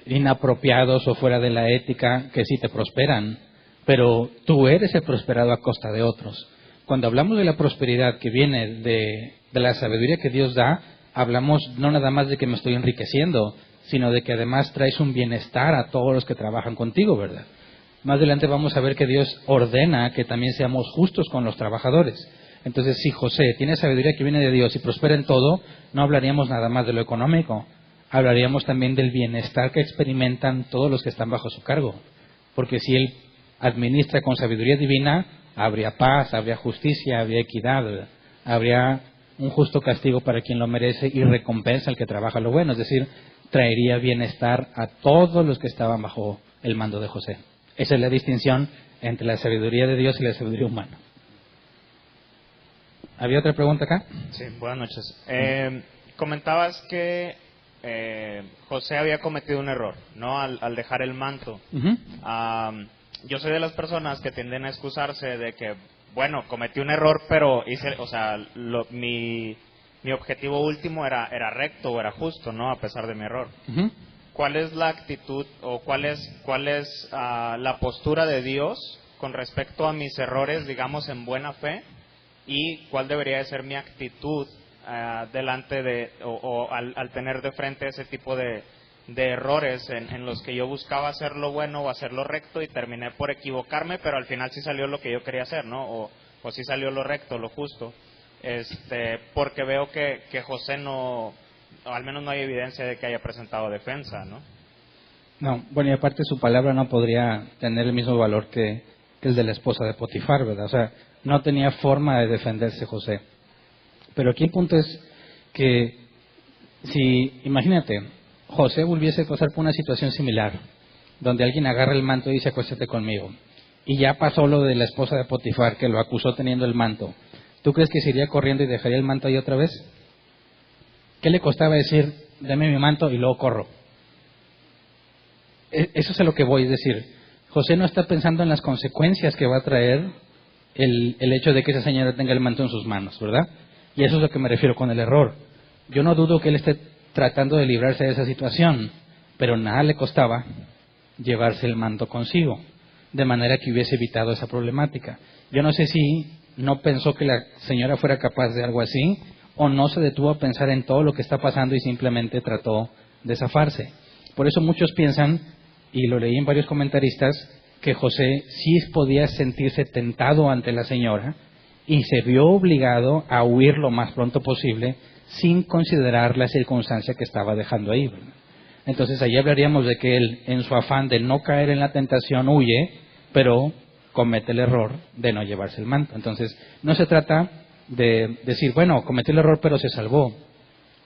inapropiados o fuera de la ética que sí te prosperan, pero tú eres el prosperado a costa de otros. Cuando hablamos de la prosperidad que viene de la sabiduría que Dios da, hablamos no nada más de que me estoy enriqueciendo, sino de que además traes un bienestar a todos los que trabajan contigo, ¿verdad? Más adelante vamos a ver que Dios ordena que también seamos justos con los trabajadores. Entonces, si José tiene sabiduría que viene de Dios y prospera en todo, no hablaríamos nada más de lo económico, hablaríamos también del bienestar que experimentan todos los que están bajo su cargo. Porque si él administra con sabiduría divina, habría paz, habría justicia, habría equidad, ¿verdad? Habría un justo castigo para quien lo merece y recompensa al que trabaja lo bueno. Es decir, traería bienestar a todos los que estaban bajo el mando de José. Esa es la distinción entre la sabiduría de Dios y la sabiduría humana. ¿Había otra pregunta acá? Sí, buenas noches. Comentabas que José había cometido un error, ¿no? Al dejar el manto. Yo soy de las personas que tienden a excusarse de que, bueno, cometí un error, pero hice, o sea, mi objetivo último era recto o era justo, ¿no? A pesar de mi error. ¿Cuál es la actitud o cuál es la postura de Dios con respecto a mis errores, digamos, en buena fe, y cuál debería de ser mi actitud delante de, o al tener de frente ese tipo de errores en los que yo buscaba hacer lo bueno o hacer lo recto y terminé por equivocarme, pero al final sí salió lo que yo quería hacer, ¿no? O sí salió lo recto, lo justo. Porque veo que José no, o al menos no hay evidencia de que haya presentado defensa, ¿no? No, bueno, y aparte su palabra no podría tener el mismo valor que el de la esposa de Potifar, ¿verdad? O sea, no tenía forma de defenderse José. Pero aquí el punto es que si, imagínate, José volviese a pasar por una situación similar, donde alguien agarra el manto y dice, acuéstate conmigo, y ya pasó lo de la esposa de Potifar, que lo acusó teniendo el manto, ¿tú crees que se iría corriendo y dejaría el manto ahí otra vez? ¿Qué le costaba decir, dame mi manto y luego corro? Eso es a lo que voy a decir. José no está pensando en las consecuencias que va a traer el hecho de que esa señora tenga el manto en sus manos, ¿verdad? Y eso es a lo que me refiero con el error. Yo no dudo que él esté tratando de librarse de esa situación, pero nada le costaba llevarse el manto consigo, de manera que hubiese evitado esa problemática. Yo no sé si no pensó que la señora fuera capaz de algo así, o no se detuvo a pensar en todo lo que está pasando y simplemente trató de zafarse. Por eso muchos piensan, y lo leí en varios comentaristas, que José sí podía sentirse tentado ante la señora y se vio obligado a huir lo más pronto posible sin considerar la circunstancia que estaba dejando ahí. Entonces ahí hablaríamos de que él, en su afán de no caer en la tentación, huye, pero comete el error de no llevarse el manto. Entonces no se trata de decir, bueno, cometió el error pero se salvó.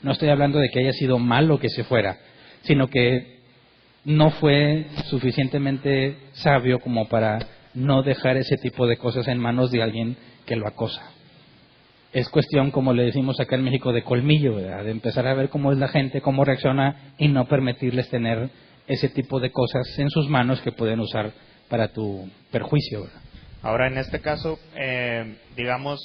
No estoy hablando de que haya sido malo que se fuera, sino que no fue suficientemente sabio como para no dejar ese tipo de cosas en manos de alguien que lo acosa. Es cuestión, como le decimos acá en México, de colmillo, ¿verdad? De empezar a ver cómo es la gente, cómo reacciona y no permitirles tener ese tipo de cosas en sus manos que pueden usar para tu perjuicio, ¿verdad? Ahora, en este caso, digamos,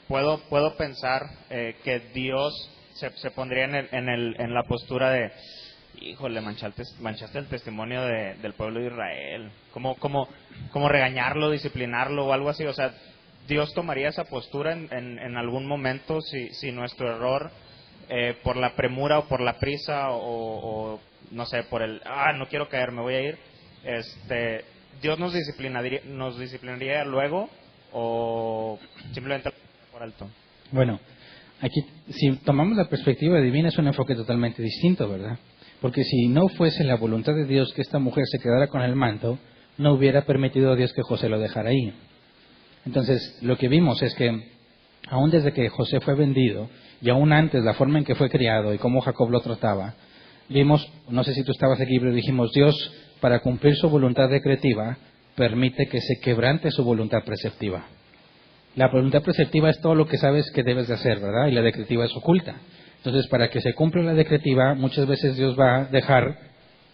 puedo pensar que Dios se pondría en la postura de, híjole, manchaste el testimonio del pueblo de Israel. ¿Cómo regañarlo, disciplinarlo o algo así? O sea, Dios tomaría esa postura en algún momento si nuestro error, por la premura o por la prisa o no sé, por el, no quiero caer, me voy a ir, Dios nos disciplinaría luego o simplemente por alto. Bueno, aquí si tomamos la perspectiva divina es un enfoque totalmente distinto, ¿verdad? Porque si no fuese la voluntad de Dios que esta mujer se quedara con el manto, no hubiera permitido a Dios que José lo dejara ahí. Entonces, lo que vimos es que, aún desde que José fue vendido, y aún antes la forma en que fue criado y cómo Jacob lo trataba, vimos, no sé si tú estabas aquí, pero dijimos, Dios, para cumplir su voluntad decretiva, permite que se quebrante su voluntad preceptiva. La voluntad preceptiva es todo lo que sabes que debes de hacer, ¿verdad? Y la decretiva es oculta. Entonces, para que se cumpla la decretiva, muchas veces Dios va a dejar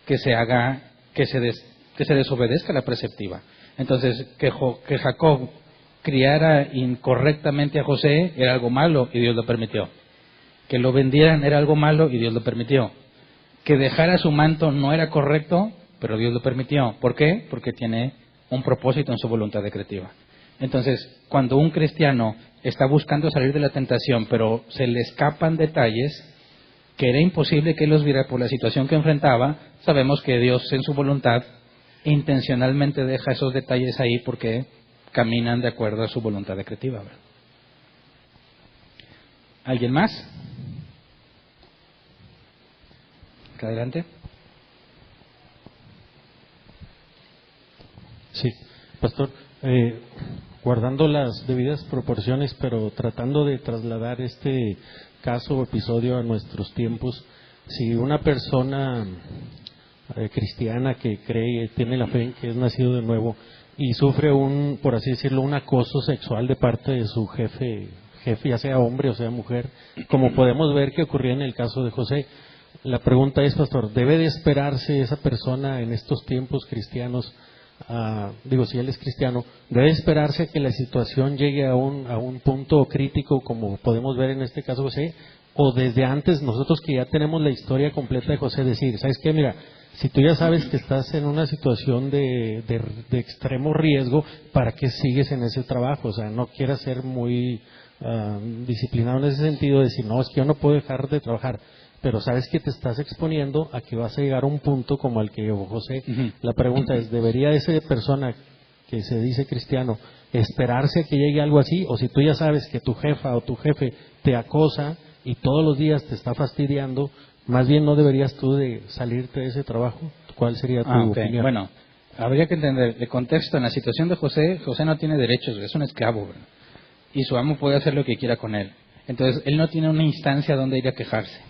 que se haga, que se desobedezca la preceptiva. Entonces, que Jacob criara incorrectamente a José era algo malo y Dios lo permitió. Que lo vendieran era algo malo y Dios lo permitió. Que dejara su manto no era correcto, pero Dios lo permitió. ¿Por qué? Porque tiene un propósito en su voluntad decretiva. Entonces, cuando un cristiano está buscando salir de la tentación, pero se le escapan detalles que era imposible que él los viera por la situación que enfrentaba, sabemos que Dios en su voluntad intencionalmente deja esos detalles ahí porque caminan de acuerdo a su voluntad decretiva, ¿verdad? ¿Alguien más? Adelante. Sí, pastor, guardando las debidas proporciones, pero tratando de trasladar este caso o episodio a nuestros tiempos, si una persona cristiana que cree, tiene la fe en que es nacido de nuevo y sufre por así decirlo, un acoso sexual de parte de su jefe, ya sea hombre o sea mujer, como podemos ver que ocurría en el caso de José, la pregunta es, pastor, ¿debe de esperarse esa persona en estos tiempos cristianos? Si él es cristiano, debe esperarse que la situación llegue a un punto crítico como podemos ver en este caso José, o desde antes nosotros que ya tenemos la historia completa de José decir, ¿sabes qué? Mira, Si tú ya sabes que estás en una situación de extremo riesgo, ¿para qué sigues en ese trabajo? O sea, no quieras ser muy disciplinado en ese sentido de decir, no, es que yo no puedo dejar de trabajar, pero sabes que te estás exponiendo a que vas a llegar a un punto como el que llegó José. La pregunta es, ¿debería esa persona que se dice cristiano esperarse a que llegue algo así? O si tú ya sabes que tu jefa o tu jefe te acosa y todos los días te está fastidiando, más bien no deberías tú de salirte de ese trabajo. ¿Cuál sería tu opinión? Bueno, habría que entender el contexto. En la situación de José, José no tiene derechos, es un esclavo, ¿verdad? Y su amo puede hacer lo que quiera con él. Entonces, él no tiene una instancia donde ir a quejarse.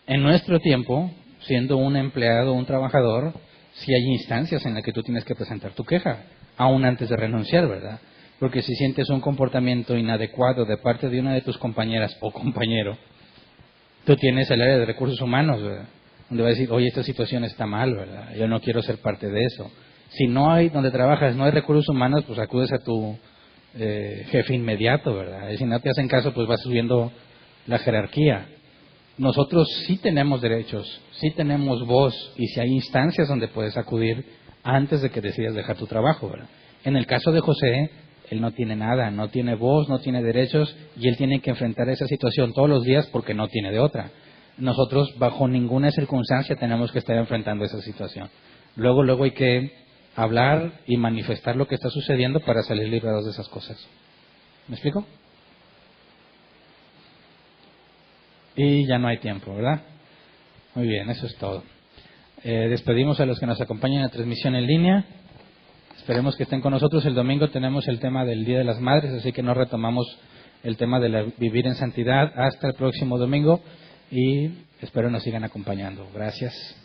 En nuestro tiempo, siendo un empleado, un trabajador, sí hay instancias en las que tú tienes que presentar tu queja, aún antes de renunciar, ¿verdad? Porque si sientes un comportamiento inadecuado de parte de una de tus compañeras o compañero, tú tienes el área de recursos humanos, ¿verdad? Donde va a decir, oye, esta situación está mal, ¿verdad? Yo no quiero ser parte de eso. Si no hay, donde trabajas, no hay recursos humanos, pues acudes a tu jefe inmediato, ¿verdad? Y si no te hacen caso, pues vas subiendo la jerarquía. Nosotros sí tenemos derechos, sí tenemos voz, y si hay instancias donde puedes acudir antes de que decidas dejar tu trabajo, ¿verdad? En el caso de José, él no tiene nada, no tiene voz, no tiene derechos, y él tiene que enfrentar esa situación todos los días porque no tiene de otra. Nosotros, bajo ninguna circunstancia, tenemos que estar enfrentando esa situación. Luego hay que hablar y manifestar lo que está sucediendo para salir librados de esas cosas. ¿Me explico? Y ya no hay tiempo, ¿verdad? Muy bien, eso es todo. Despedimos a los que nos acompañan en la transmisión en línea. Esperemos que estén con nosotros. El domingo tenemos el tema del Día de las Madres, así que no retomamos el tema de vivir en santidad hasta el próximo domingo y espero nos sigan acompañando. Gracias.